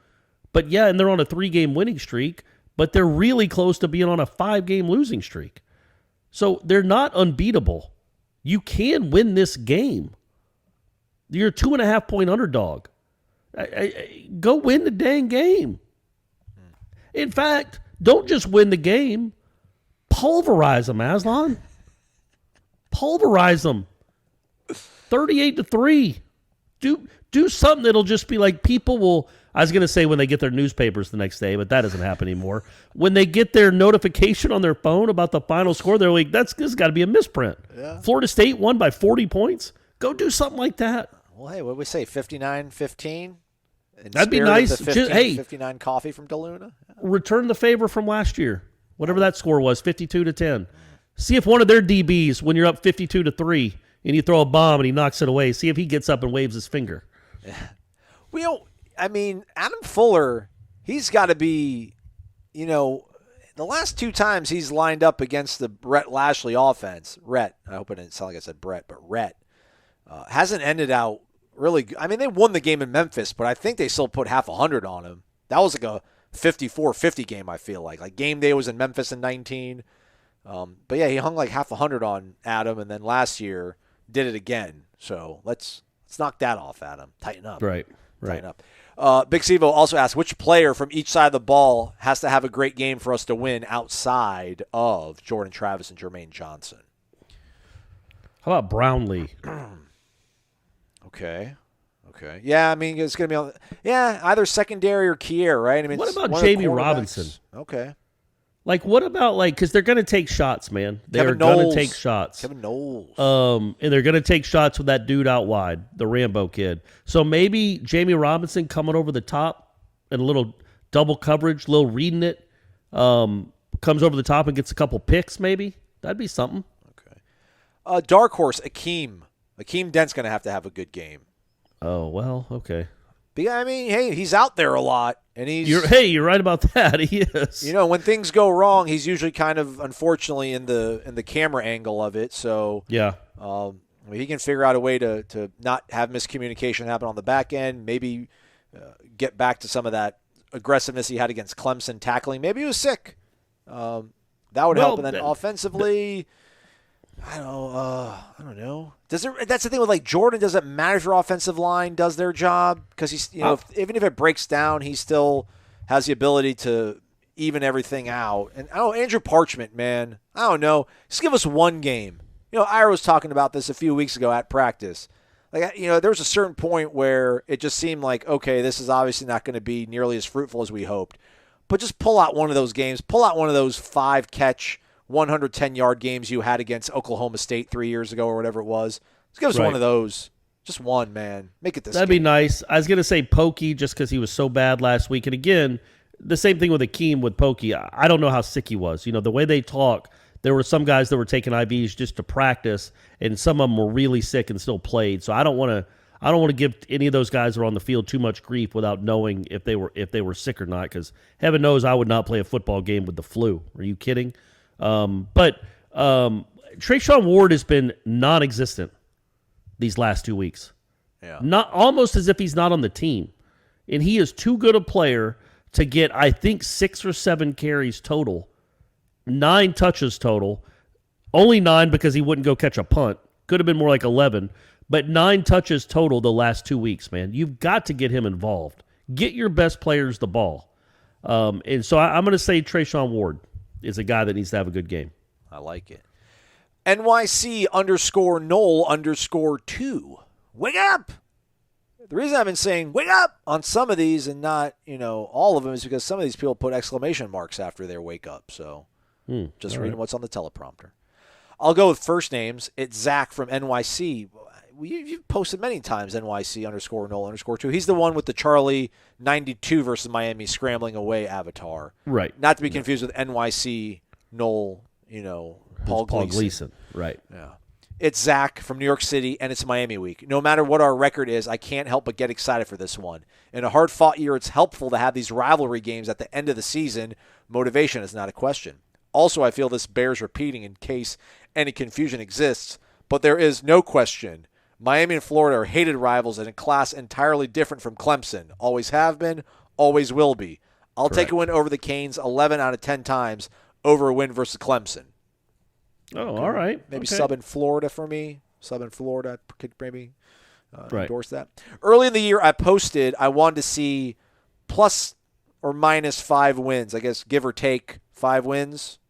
but yeah, and they're on a 3-game winning streak, but they're really close to being on a 5-game losing streak. So they're not unbeatable. You can win this game. You're a 2.5-point underdog. Go win the dang game. In fact, don't just win the game. Pulverize them, Aslan. Pulverize them. 38-3. Do something that'll just be like people will. I was going to say when they get their newspapers the next day, but that doesn't happen anymore. When they get their notification on their phone about the final score, they're like, this has got to be a misprint. Yeah. Florida State won by 40 points. Go do something like that. Well, hey, what did we say, 59-15? That'd be nice. 59 coffee from DeLuna. Return the favor from last year, whatever that score was, 52-10. See if one of their DBs, when you're up 52-3, and you throw a bomb and he knocks it away, see if he gets up and waves his finger. Yeah. Well, I mean, Adam Fuller, he's got to be, the last 2 times he's lined up against the Rhett Lashley offense. I hope it didn't sound like I said Brett, but Rhett hasn't ended out really. I mean, they won the game in Memphis, but I think they still put half 100 on him. That was like a 54-50 game, I feel like. Like, game day was in Memphis in 19. But, yeah, he hung like half 100 on Adam, and then last year did it again. So let's knock that off, Adam. Tighten up. Right. Tighten up. Big Sivo also asked, which player from each side of the ball has to have a great game for us to win outside of Jordan Travis and Jermaine Johnson? How about Brownlee? Okay. Yeah, I mean, it's going to be either secondary or Kier, right? I mean, what about Jamie Robinson? Okay. Like, what about, because they're going to take shots, man. They're going to take shots. Kevin Noles. And they're going to take shots with that dude out wide, the Rambo kid. So maybe Jamie Robinson coming over the top and a little double coverage, little reading it, comes over the top and gets a couple picks maybe. That'd be something. Okay. Dark horse, Akeem. Akeem Dent's going to have a good game. Oh, well, okay. But, I mean, hey, he's out there a lot, and you're right about that. He is. When things go wrong, he's usually kind of, unfortunately, in the camera angle of it. So yeah, he can figure out a way to not have miscommunication happen on the back end. Maybe get back to some of that aggressiveness he had against Clemson tackling. Maybe he was sick. That would help. And then offensively. I don't know. That's the thing with Jordan. Does it matter if your offensive line does their job? Because he's even if it breaks down, he still has the ability to even everything out. And Andrew Parchment, man, I don't know. Just give us one game. Ira was talking about this a few weeks ago at practice. There was a certain point where it just seemed like, okay, this is obviously not going to be nearly as fruitful as we hoped. But just pull out one of those games. Pull out one of those 5-catch 110-yard games you had against Oklahoma State 3 years ago or whatever it was. Just give us one of those. Just one, man. Make it this That'd game. Be nice. I was going to say Pokey just because he was so bad last week. And again, the same thing with Akeem with Pokey. I don't know how sick he was. The way they talk, there were some guys that were taking IVs just to practice, and some of them were really sick and still played. So I don't want to give any of those guys that are on the field too much grief without knowing if they were sick or not, because heaven knows I would not play a football game with the flu. Are you kidding? But Trayshawn Ward has been non-existent these last 2 weeks. Yeah. Not almost as if he's not on the team. And he is too good a player to get, I think, 6 or 7 carries total 9 touches total. Only 9 because he wouldn't go catch a punt. Could have been more like 11. But 9 touches total the last 2 weeks, man. You've got to get him involved. Get your best players the ball. And so I'm going to say Trayshawn Ward is a guy that needs to have a good game. I like it. NYC_Nole_2. Wake up! The reason I've been saying wake up on some of these and not, all of them is because some of these people put exclamation marks after their wake up. So just reading what's on the teleprompter. I'll go with first names. It's Zach from NYC. You've posted many times NYC_Nole_2. He's the one with the Charlie 92 versus Miami scrambling away avatar. Right. Not to be confused with NYC Nole, Paul Gleason. Right. Yeah. It's Zach from New York City, and it's Miami week. No matter what our record is, I can't help but get excited for this one. In a hard-fought year, it's helpful to have these rivalry games at the end of the season. Motivation is not a question. Also, I feel this bears repeating in case any confusion exists, but there is no question. Miami and Florida are hated rivals in a class entirely different from Clemson. Always have been, always will be. I'll take a win over the Canes 11 out of 10 times over a win versus Clemson. Oh, all right. Maybe sub in Florida for me. Sub in Florida. Could maybe endorse that. Early in the year, I posted I wanted to see plus or minus 5 wins. I guess give or take 5 wins.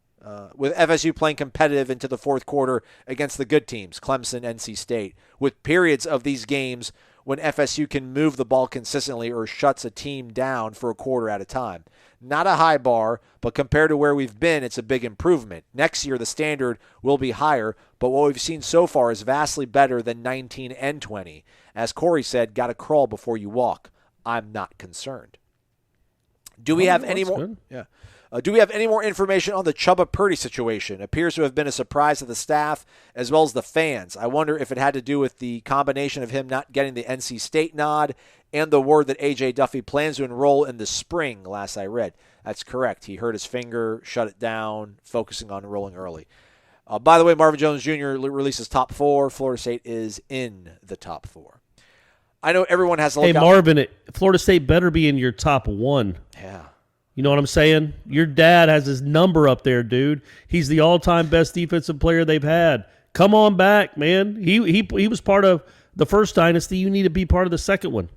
With FSU playing competitive into the fourth quarter against the good teams, Clemson, NC State, with periods of these games when FSU can move the ball consistently or shuts a team down for a quarter at a time. Not a high bar, but compared to where we've been, it's a big improvement. Next year, the standard will be higher, but what we've seen so far is vastly better than 19 and 20. As Corey said, got to crawl before you walk. I'm not concerned. Do we have any more? Good. Yeah. Do we have any more information on the Chubba Purdy situation? Appears to have been a surprise to the staff as well as the fans. I wonder if it had to do with the combination of him not getting the NC State nod and the word that A.J. Duffy plans to enroll in the spring, last I read. That's correct. He hurt his finger, shut it down, focusing on enrolling early. By the way, Marvin Jones Jr. releases top 4. Florida State is in the top 4. I know everyone has to look out. Hey, Marvin, Florida State better be in your top 1. Yeah. You know what I'm saying? Your dad has his number up there, dude. He's the all-time best defensive player they've had. Come on back, man. He was part of the first dynasty. You need to be part of the second one.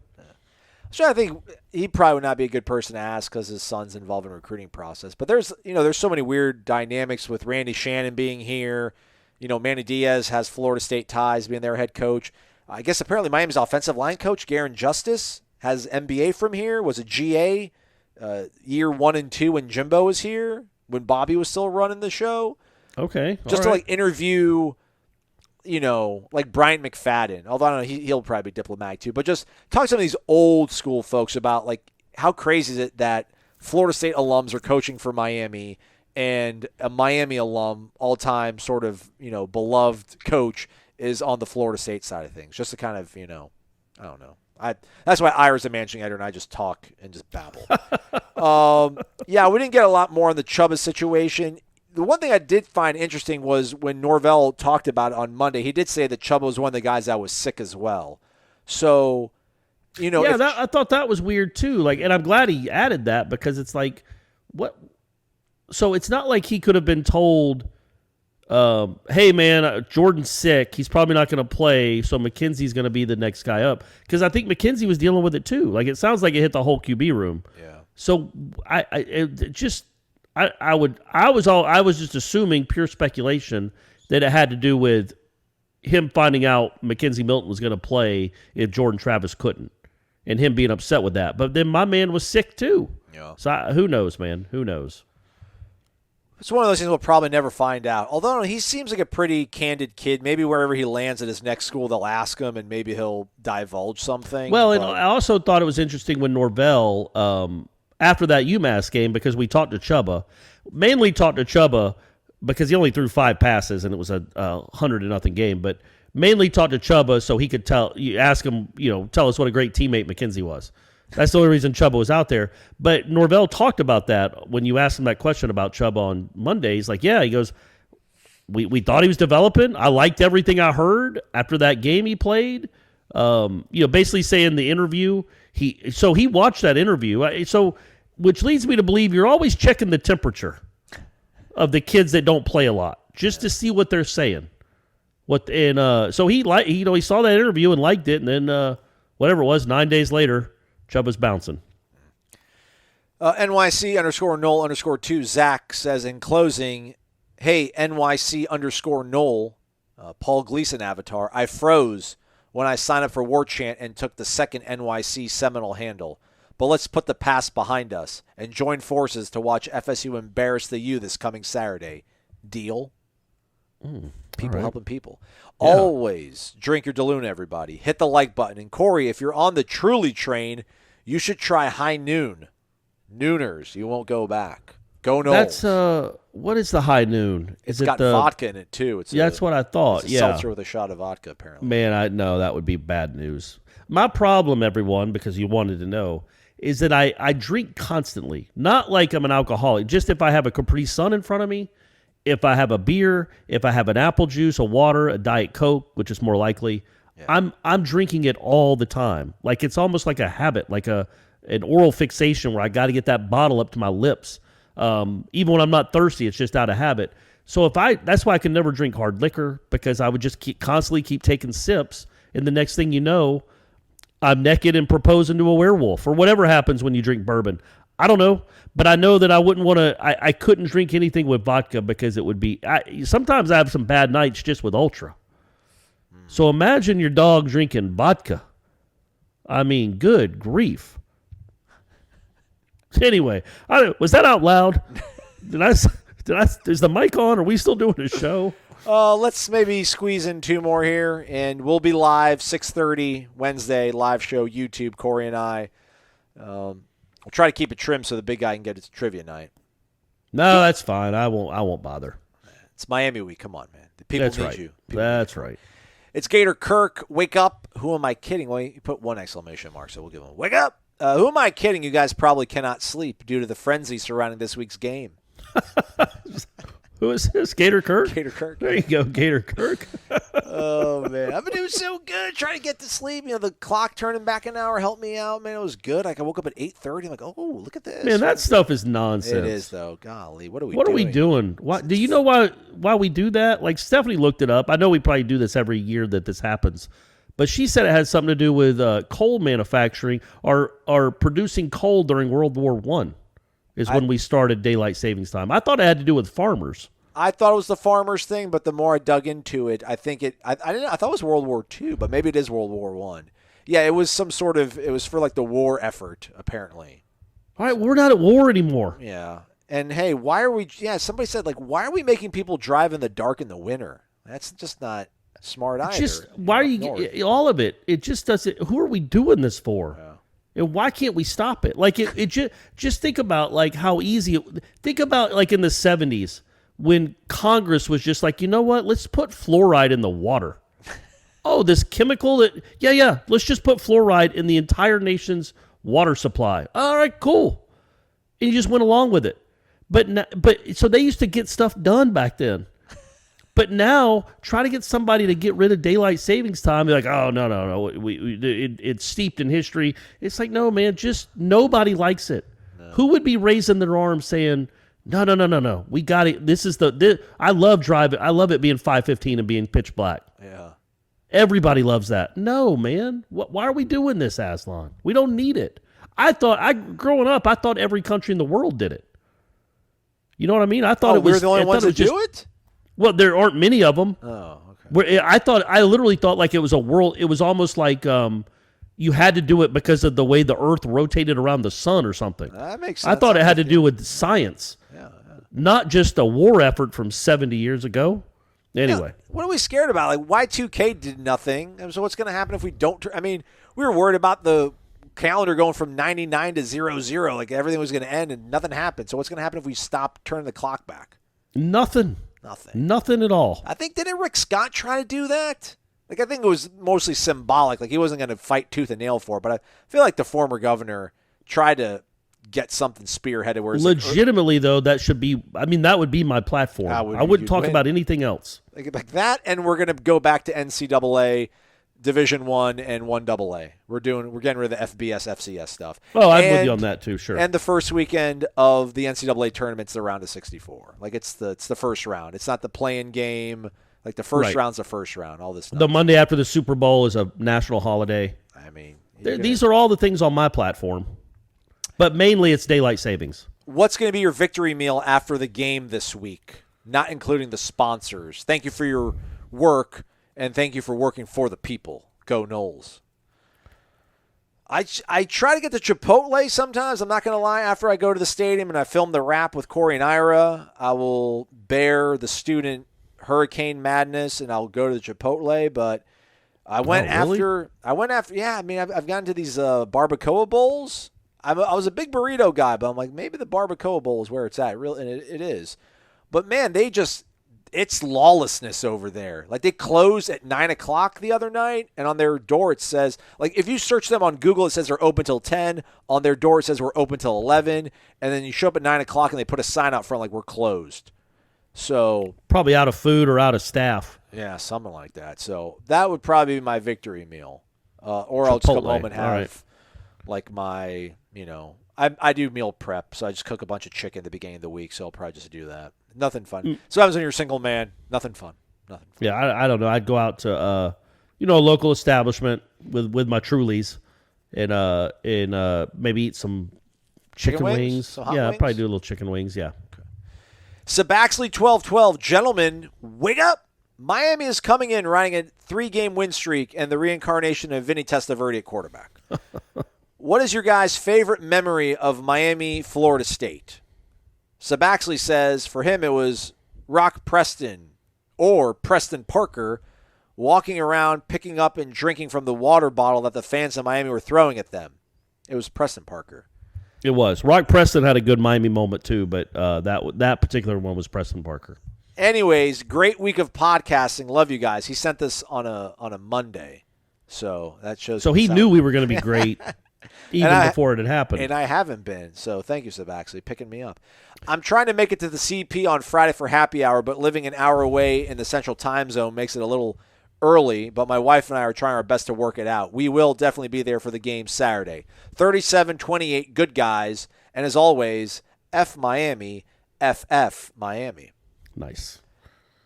So I think he probably would not be a good person to ask because his son's involved in the recruiting process. But there's so many weird dynamics with Randy Shannon being here. Manny Diaz has Florida State ties, being their head coach. I guess apparently Miami's offensive line coach, Garen Justice, has MBA from here, was a GA year 1 and 2 when Jimbo was here, when Bobby was still running the show. Okay. Just to interview, like Brian McFadden. Although I don't know, he'll probably be diplomatic too. But just talk to some of these old school folks about how crazy is it that Florida State alums are coaching for Miami and a Miami alum, all-time sort of, beloved coach is on the Florida State side of things. Just to kind of, I don't know. That's why Ira's the managing editor and I just talk and just babble. Yeah, we didn't get a lot more on the Chubba situation. The one thing I did find interesting was when Norvell talked about it on Monday, he did say that Chubba was one of the guys that was sick as well. So, Yeah, I thought that was weird too. And I'm glad he added that because it's like, what? So it's not like he could have been told, hey, man, Jordan's sick. He's probably not going to play, so McKenzie's going to be the next guy up. Because I think McKenzie was dealing with it too. It sounds like it hit the whole QB room. Yeah. So I was just assuming pure speculation that it had to do with him finding out Mackenzie Milton was going to play if Jordan Travis couldn't, and him being upset with that. But then my man was sick too. Yeah. So who knows, man? Who knows? It's one of those things we'll probably never find out. Although he seems like a pretty candid kid. Maybe wherever he lands at his next school, they'll ask him, and maybe he'll divulge something. Well, and I also thought it was interesting when Norvell, after that UMass game, because we talked to Chubba, mainly talked to Chubba because he only threw 5 passes, and it was a 100-0 game, but mainly talked to Chubba so he could ask him, tell us what a great teammate McKenzie was. That's the only reason Chubba was out there. But Norvell talked about that when you asked him that question about Chubba on Monday. He's like, yeah, he goes, we thought he was developing. I liked everything I heard after that game he played. Basically saying the interview, he watched that interview. Which leads me to believe you're always checking the temperature of the kids that don't play a lot, just to see what they're saying. So he saw that interview and liked it, and then whatever it was, 9 days later, Chubba's bouncing. NYC_Nole_2 Zach says in closing, hey, NYC_Nole, Paul Gleason avatar, I froze when I signed up for Warchant and took the second NYC Seminole handle. But let's put the past behind us and join forces to watch FSU embarrass the U this coming Saturday. Deal? People helping people. Yeah. Always drink your DeLuna, everybody. Hit the like button. And Corey, if you're on the Truly train, you should try High Noon. Nooners. You won't go back. Go Noles. That's, what is the High Noon? It's got vodka in it, too. That's what I thought. It's a seltzer with a shot of vodka, apparently. Man, I know that would be bad news. My problem, everyone, because you wanted to know, is that I drink constantly. Not like I'm an alcoholic. Just if I have a Capri Sun in front of me, if I have a beer, if I have an apple juice, a water, a Diet Coke, which is more likely, I'm drinking it all the time. Like it's almost like a habit, like an oral fixation where I got to get that bottle up to my lips. Even when I'm not thirsty, it's just out of habit. So that's why I can never drink hard liquor, because I would just constantly keep taking sips, and the next thing you know, I'm naked and proposing to a werewolf, or whatever happens when you drink bourbon. I don't know, but I know that I wouldn't want to. I couldn't drink anything with vodka because it would be. Sometimes I have some bad nights just with Ultra. So imagine your dog drinking vodka. I mean, good grief. Anyway, was that out loud? Is the mic on? Are we still doing a show? Let's maybe squeeze in two more here, and we'll be live 6:30 Wednesday, live show, YouTube, Corey and I. We'll try to keep it trim so the big guy can get his trivia night. No, that's fine. I won't bother. It's Miami week. Come on, man. The people need you. That's right. It's Gator Kirk. Wake up. Who am I kidding? Well, you put one exclamation mark, so we'll give him wake up. Who am I kidding? You guys probably cannot sleep due to the frenzy surrounding this week's game. Who is this? Gator Kirk? Gator Kirk. There you go, Gator Kirk. Oh, man. I've been doing so good trying to get to sleep. You know, the clock turning back an hour helped me out. Man, it was good. Like, I woke up at 8:30. I'm like, oh, look at this. Man, that stuff is nonsense. It is, though. Golly, what are we doing? What are we doing? Why, do you know why we do that? Like, Stephanie looked it up. I know we probably do this every year that this happens. But she said it has something to do with coal manufacturing or producing coal during World War I. Is when we started daylight savings time. I thought it had to do with farmers. I thought it was the farmers thing, but the more I dug into it, I think I thought it was World War II, but maybe it is World War I. Yeah, it was some sort of, it was for like the war effort, apparently. All right, we're not at war anymore. Yeah. And hey, somebody said, like, why are we making people drive in the dark in the winter? That's just not smart either. Why are you, all of it, it just doesn't, who are we doing this for? Yeah. And why can't we stop it? Like just think about like how easy. Think about like in the 70s when Congress was just like, you know what? Let's put fluoride in the water. Oh, this chemical that let's just put fluoride in the entire nation's water supply. All right, cool. And you just went along with it. But so they used to get stuff done back then. But now, try to get somebody to get rid of daylight savings time. They're like, oh, no. It's steeped in history. It's like, no, man, just nobody likes it. No. Who would be raising their arm saying, no, we got it. I love driving. I love it being 5:15 and being pitch black. Yeah. Everybody loves that. No, man. Why are we doing this, Aslan? We don't need it. Growing up, I thought every country in the world did it. You know what I mean? I thought we're the only ones that do it? Well, there aren't many of them. Oh, okay. I literally thought like it was a world. It was almost like you had to do it because of the way the Earth rotated around the sun or something. That makes sense. I thought it had to do with science, not just a war effort from 70 years ago. Anyway, what are we scared about? Like Y2K did nothing. So what's going to happen if we don't? I mean, we were worried about the calendar going from 99 to 00. Like everything was going to end and nothing happened. So what's going to happen if we stop turning the clock back? Nothing at all. I think, didn't Rick Scott try to do that? Like, I think it was mostly symbolic. Like, he wasn't going to fight tooth and nail for it. But I feel like the former governor tried to get something spearheaded. Where legitimately, though, that should be, I mean, that would be my platform. I wouldn't talk about anything else. Like that, and we're going to go back to NCAA Division I and 1AA. We're getting rid of the FBS, FCS stuff. Oh, I'm with you on that too, sure. And the first weekend of the NCAA tournament's the round of 64. Like it's the first round. It's not the play-in game. Like the first round's the first round. All this stuff. The Monday after the Super Bowl is a national holiday. I mean, these are all the things on my platform, but mainly it's daylight savings. What's going to be your victory meal after the game this week? Not including the sponsors. Thank you for your work, and thank you for working for the people. Go Noles. I try to get to Chipotle sometimes. I'm not going to lie. After I go to the stadium and I film the rap with Corey and Ira, I will bear the student hurricane madness, and I'll go to the Chipotle. But I went after. Yeah, I mean, I've gotten to these barbacoa bowls. I was a big burrito guy, but I'm like, maybe the barbacoa bowl is where it's at. Really, and it is. But man, it's lawlessness over there. Like they closed at 9:00 the other night, and on their door it says, like if you search them on Google, it says they're open till 10. On their door it says we're open till 11, and then you show up at 9:00 and they put a sign out front like we're closed. So probably out of food or out of staff. Yeah, something like that. So that would probably be my victory meal, or I'll just come home and have like my, I do meal prep, so I just cook a bunch of chicken at the beginning of the week. So I'll probably just do that. Nothing fun. So I was when you're a single man. Nothing fun. Yeah, I don't know. I'd go out to a local establishment with my Trulies, and maybe eat some chicken wings. Yeah, wings? I'd probably do a little chicken wings. Yeah. Okay. Sabaxley 12-12, gentlemen, wake up! Miami is coming in riding a 3-game win streak and the reincarnation of Vinny Testaverde at quarterback. What is your guys' favorite memory of Miami, Florida State? Sabaxley says for him it was Rock Preston or Preston Parker walking around picking up and drinking from the water bottle that the fans of Miami were throwing at them. It was Preston Parker. It was. Rock Preston had a good Miami moment too, but that particular one was Preston Parker. Anyways, great week of podcasting. Love you guys. He sent this on a Monday, so that shows. So he knew we were going to be great. Even before it had happened. And I haven't been. So thank you, Sabaxley, picking me up. I'm trying to make it to the CP on Friday for happy hour, but living an hour away in the central time zone makes it a little early. But my wife and I are trying our best to work it out. We will definitely be there for the game Saturday. 37-28, good guys. And as always, F Miami, FF Miami. Nice.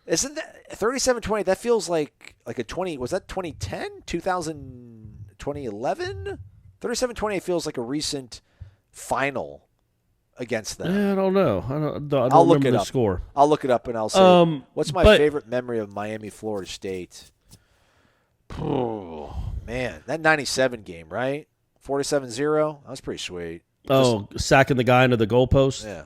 Isn't that 37-20? That feels like a 20. Was that 2010? 2011? 37-28 feels like a recent final against them. Yeah, I don't know. I'll look remember it the up. Score. I'll look it up and I'll say, what's my favorite memory of Miami, Florida State? Oh, man, that 97 game, right? 47-0? That was pretty sweet. Sacking the guy into the goalpost. Yeah.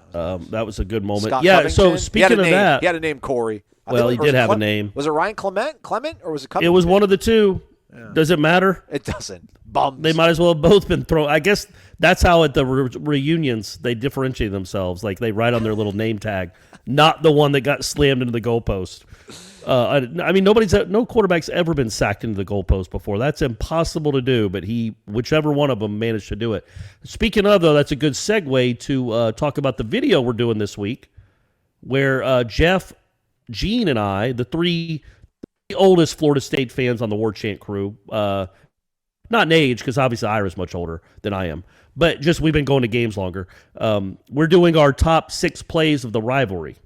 That was a good moment. Scott yeah, Covington. So speaking of that. He had a name, Corey. Well, he did have a name. Was it Ryan Clement, or was it Covington? It was one of the two. Yeah. Does it matter? It doesn't. Bums. They might as well have both been thrown. I guess that's how at the reunions they differentiate themselves. Like they write on their little name tag, not the one that got slammed into the goalpost. I mean, no quarterback's ever been sacked into the goalpost before. That's impossible to do, but whichever one of them managed to do it. Speaking of, though, that's a good segue to talk about the video we're doing this week, where Jeff, Gene, and I, the three oldest Florida State fans on the Warchant crew, not in age, because obviously Ira's much older than I am, but just we've been going to games longer. We're doing our top 6 plays of the rivalry.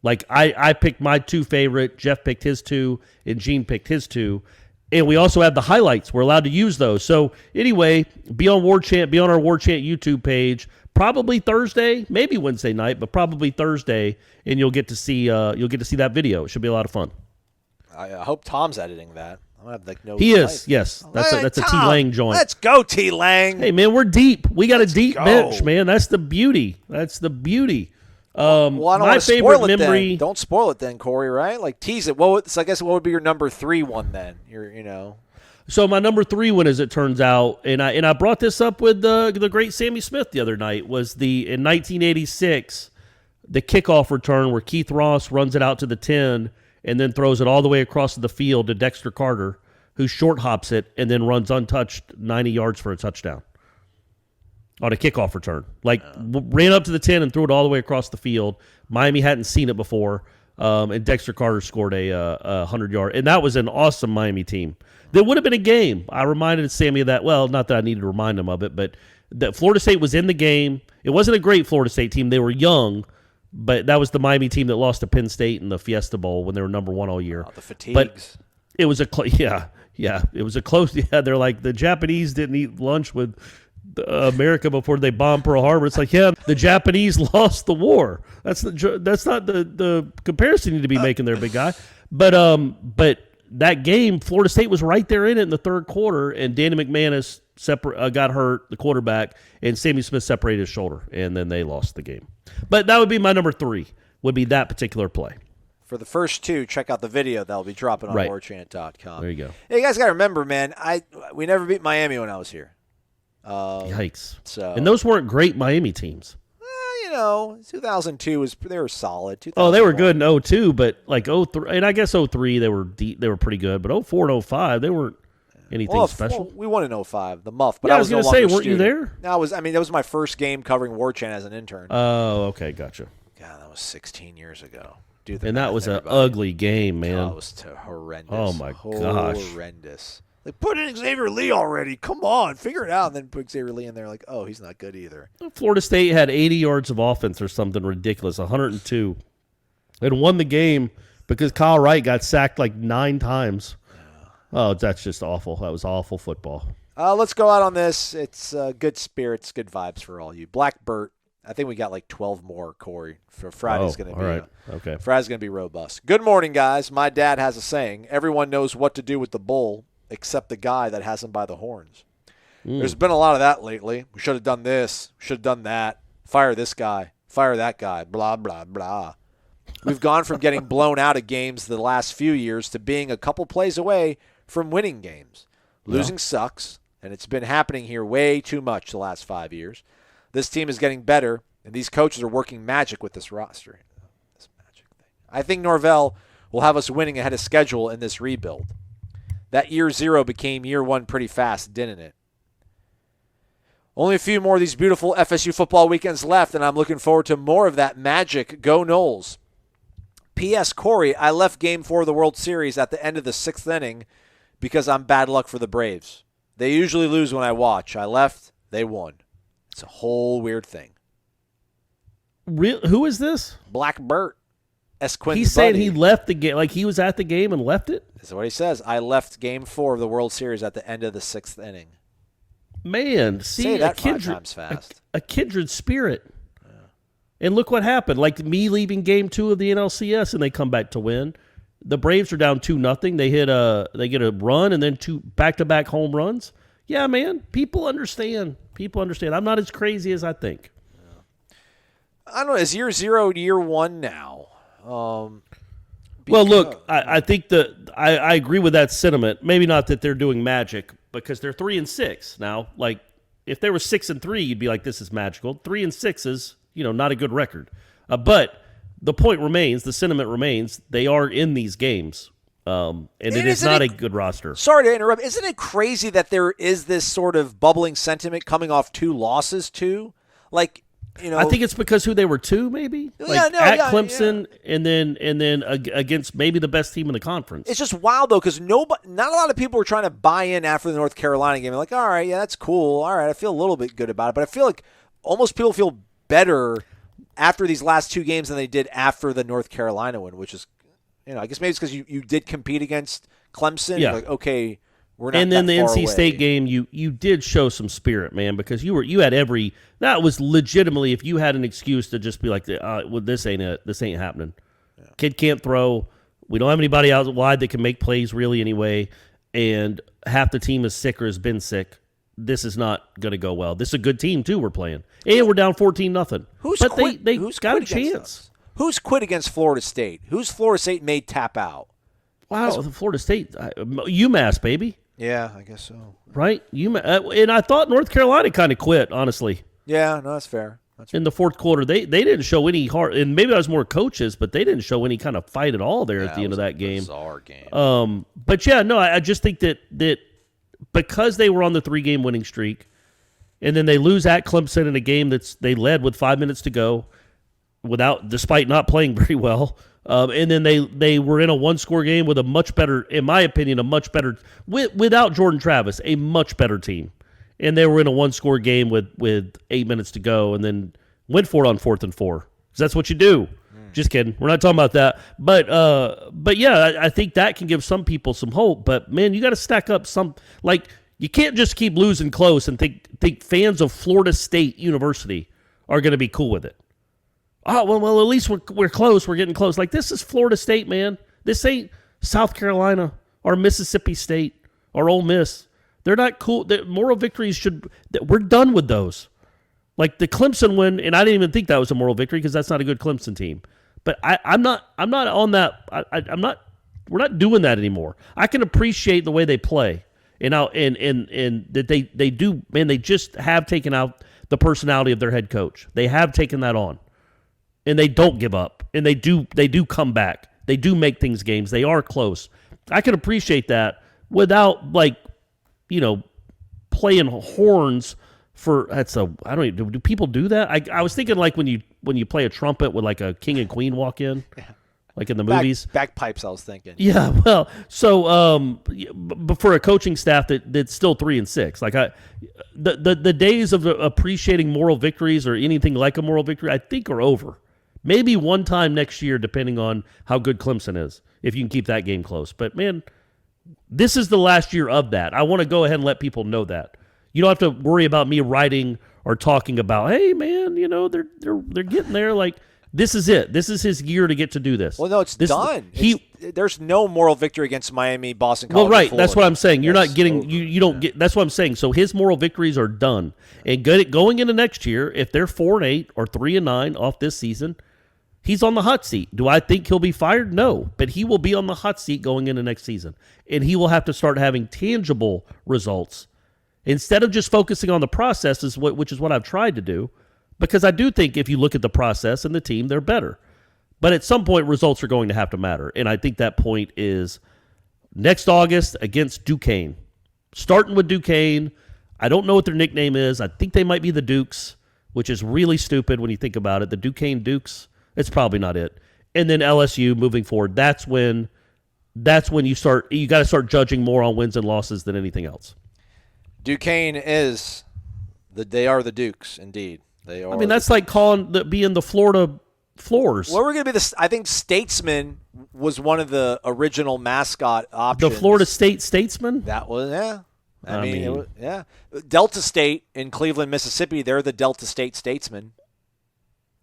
Like, I picked my 2 favorite, Jeff picked his 2, and Gene picked his 2. And we also have the highlights. We're allowed to use those. So, anyway, be on Warchant, be on our Warchant YouTube page, probably Thursday, maybe Wednesday night, but probably Thursday, and you'll get to see that video. It should be a lot of fun. I hope Tom's editing that. I don't have no. He is, yes. That's a T Lang joint. Let's go, T Lang. Hey man, we're deep. We got a deep bench, man. That's the beauty. Well, I don't want to spoil it then. Don't spoil it then, Corey. Right? Like tease it. So I guess what would be your number 3 one then? So my number 3 one, as it turns out, and I brought this up with the great Sammy Smith the other night, was in 1986, the kickoff return where Keith Ross runs it out to the 10 and then throws it all the way across the field to Dexter Carter, who short hops it and then runs untouched 90 yards for a touchdown on a kickoff return. Ran up to the 10 and threw it all the way across the field. Miami hadn't seen it before. and Dexter Carter scored a 100-yard, and that was an awesome Miami team. There would have been a game. I reminded Sammy of that. Well, not that I needed to remind him of it, but that Florida State was in the game. It wasn't a great Florida State team. They were young, but that was the Miami team that lost to Penn State in the Fiesta Bowl when they were number 1 all year. Oh, the fatigues. But it was it was a close. Yeah, they're like the Japanese didn't eat lunch with America before they bombed Pearl Harbor. It's like, yeah, the Japanese lost the war. That's not the comparison you need to be making there, big guy. But that game, Florida State was right there in it in the third quarter, and Danny McManus got hurt, the quarterback, and Sammy Smith separated his shoulder, and then they lost the game. But that would be my number 3, would be that particular play. For the first 2, check out the video that'll be dropping on Right. warchant.com. There you go. Hey, you guys got to remember, man, we never beat Miami when I was here. Yikes. So, And those weren't great Miami teams. 2002 they were solid. Oh, they were good in 2002, but like 2003, and I guess 2003 they were pretty good, but 2004 and 2005 they weren't anything special. Well, we won in 2005. The Muff, but Yeah, I I was was no gonna say, longer a weren't you student. there? No, that was my first game covering Warchant as an intern. Oh, okay, gotcha. God, that was 16 years ago. Dude, And that was an ugly game, man. That was horrendous. Oh, my gosh. Horrendous. Like, put in Xavier Lee already. Come on, figure it out. And then put Xavier Lee in there. Like, oh, he's not good either. Florida State had 80 yards of offense or something ridiculous, 102, and won the game because Kyle Wright got sacked like 9 times. Oh, that's just awful. That was awful football. Let's go out on this. It's good spirits, good vibes for all you. Black Burt. I think we got like 12 more, Corey. For Friday's going to be. All right. Okay. Friday's going to be robust. Good morning, guys. My dad has a saying: everyone knows what to do with the bull, except the guy that has him by the horns. There's been a lot of that lately. We should have done this. We should have done that. Fire this guy. Fire that guy. Blah, blah, blah. We've gone from getting blown out of games the last few years to being a couple plays away from winning games. Losing sucks, and it's been happening here way too much the last 5 years. This team is getting better, and these coaches are working magic with this roster. This magic thing. I think Norvell will have us winning ahead of schedule in this rebuild. That year 0 became year 1 pretty fast, didn't it? Only a few more of these beautiful FSU football weekends left, and I'm looking forward to more of that magic. Go Noles. P.S. Corey, I left Game 4 of the World Series at the end of the 6th inning because I'm bad luck for the Braves. They usually lose when I watch. I left, they won. It's a whole weird thing. Who is this? Black Burt. Esquin's He's saying buddy. he left the game, like he was at the game and left it? That's what he says. I left Game 4 of the World Series at the end of the 6th inning. Man, see, Say that a 5 kindred, times fast. a kindred spirit. Yeah. And look what happened. Like me leaving Game 2 of the NLCS, and they come back to win. The Braves are down 2-0. They get a run and then 2 back-to-back home runs. Yeah, man, people understand. People understand. I'm not as crazy as I think. I don't know. Is year 0 year 1 now? Well, look, I think I agree with that sentiment. Maybe not that they're doing magic because they're 3-6 now. Like if they were 6-3, you'd be like, this is magical. 3-6 is not a good record. But the point remains, the sentiment remains. They are in these games, and it is not a good roster. Sorry to interrupt. Isn't it crazy that there is this sort of bubbling sentiment coming off 2 losses too? Like. I think it's because who they were to, maybe Clemson, and then against maybe the best team in the conference. It's just wild though, because not a lot of people were trying to buy in after the North Carolina game. They're like, all right, yeah, that's cool. All right, I feel a little bit good about it, but I feel like almost people feel better after these last 2 games than they did after the North Carolina one, which is, I guess maybe it's because you did compete against Clemson. Yeah. Like, okay. We're not and then that the far NC away. State game, you did show some spirit, man, because you had that was legitimately, if you had an excuse to just be like, well, this ain't happening. Yeah. Kid can't throw. We don't have anybody out wide that can make plays really anyway, and half the team is sick or has been sick. This is not going to go well. This is a good team too. We're playing, and we're down 14-0. They got a chance. Who's quit against Florida State? Who's Florida State made tap out? Wow, Florida State, UMass, baby. Yeah, I guess so. Right? And I thought North Carolina kind of quit, honestly. Yeah, no, that's fair. In the fourth quarter, they didn't show any heart, and maybe that was more coaches, but they didn't show any kind of fight at all there at the end of that game. Bizarre game. But yeah, no, I just think that because they were on the 3-game winning streak, and then they lose at Clemson in a game they led with 5 minutes to go, despite not playing very well. And then they were in a one-score game with a much better, in my opinion, without Jordan Travis, a much better team. And they were in a one-score game with 8 minutes to go, and then went for it on 4th and 4. Because that's what you do. Just kidding. We're not talking about that. But yeah, I think that can give some people some hope. But man, you got to stack up some. Like, you can't just keep losing close and think fans of Florida State University are going to be cool with it. Oh well, at least we're close. We're getting close. Like, this is Florida State, man. This ain't South Carolina or Mississippi State or Ole Miss. They're not cool. The moral victories we're done with those. Like the Clemson win, and I didn't even think that was a moral victory because that's not a good Clemson team. But I'm not on that. I'm not. We're not doing that anymore. I can appreciate the way they play, and that they do. Man, they just have taken out the personality of their head coach. They have taken that on, and they don't give up, and they do come back. They do make things games. They are close. I can appreciate that without playing horns. I don't even, do people do that? I was thinking like when you play a trumpet with like a king and queen walk in, like in the movies. Bagpipes, I was thinking. Yeah, well, so but for a coaching staff that's still 3-6, like the days of appreciating moral victories or anything like a moral victory, I think are over. Maybe one time next year, depending on how good Clemson is, if you can keep that game close. But man, this is the last year of that. I want to go ahead and let people know that. You don't have to worry about me writing or talking about, hey man, they're getting there. Like, this is it. This is his year to get to do this. Well, no, it's done. There's no moral victory against Miami, Boston College. Well, right. Florida. That's what I'm saying. You're not getting you don't get. That's what I'm saying. So his moral victories are done. And going into next year, if they're 4-8 or 3-9 off this season, he's on the hot seat. Do I think he'll be fired? No, but he will be on the hot seat going into next season, and he will have to start having tangible results. Instead of just focusing on the process, which is what I've tried to do, because I do think if you look at the process and the team, they're better. But at some point, results are going to have to matter. And I think that point is next August against Duquesne. Starting with Duquesne. I don't know what their nickname is. I think they might be the Dukes, which is really stupid when you think about it. The Duquesne Dukes, it's probably not it. And then LSU moving forward. That's when you got to start judging more on wins and losses than anything else. Duquesne they are the Dukes, indeed. They are. I mean, that's like being the Florida Floors. Well, we're going to be I think Statesman was one of the original mascot options. The Florida State Statesman? That was, yeah. I mean it was, yeah. Delta State in Cleveland, Mississippi, they're the Delta State Statesmen.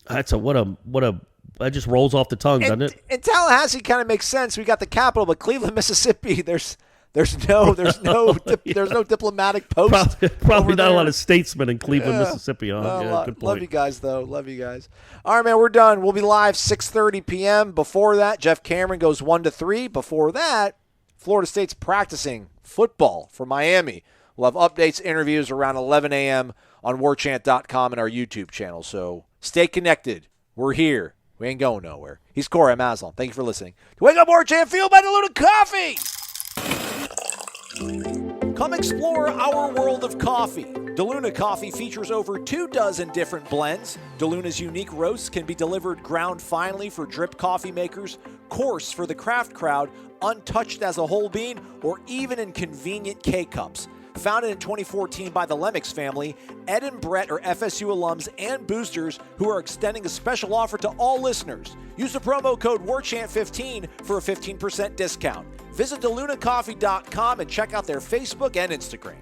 That's that just rolls off the tongue, doesn't it? And Tallahassee kind of makes sense. We got the capital, but Cleveland, Mississippi, there's no diplomatic post. Probably not a lot of statesmen in Cleveland, Mississippi. Good point. Love you guys, though. Love you guys. All right, man, we're done. We'll be live 6:30 p.m. Before that, Jeff Cameron goes 1-3. Before that, Florida State's practicing football for Miami. We'll have updates, interviews around 11 a.m. on warchant.com and our YouTube channel. So stay connected. We're here. We ain't going nowhere. He's Corey. I'm Aslan. Thank you for listening to Wake Up Warchant, fueled by DeLuna Coffee. Come explore our world of coffee. DeLuna Coffee features over 24 different blends. DeLuna's unique roasts can be delivered ground finely for drip coffee makers, coarse for the craft crowd, untouched as a whole bean, or even in convenient K-Cups. Founded in 2014 by the Lemmix family, Ed and Brett are FSU alums and boosters who are extending a special offer to all listeners. Use the promo code WARCHANT15 for a 15% discount. Visit DeLunaCoffee.com and check out their Facebook and Instagram.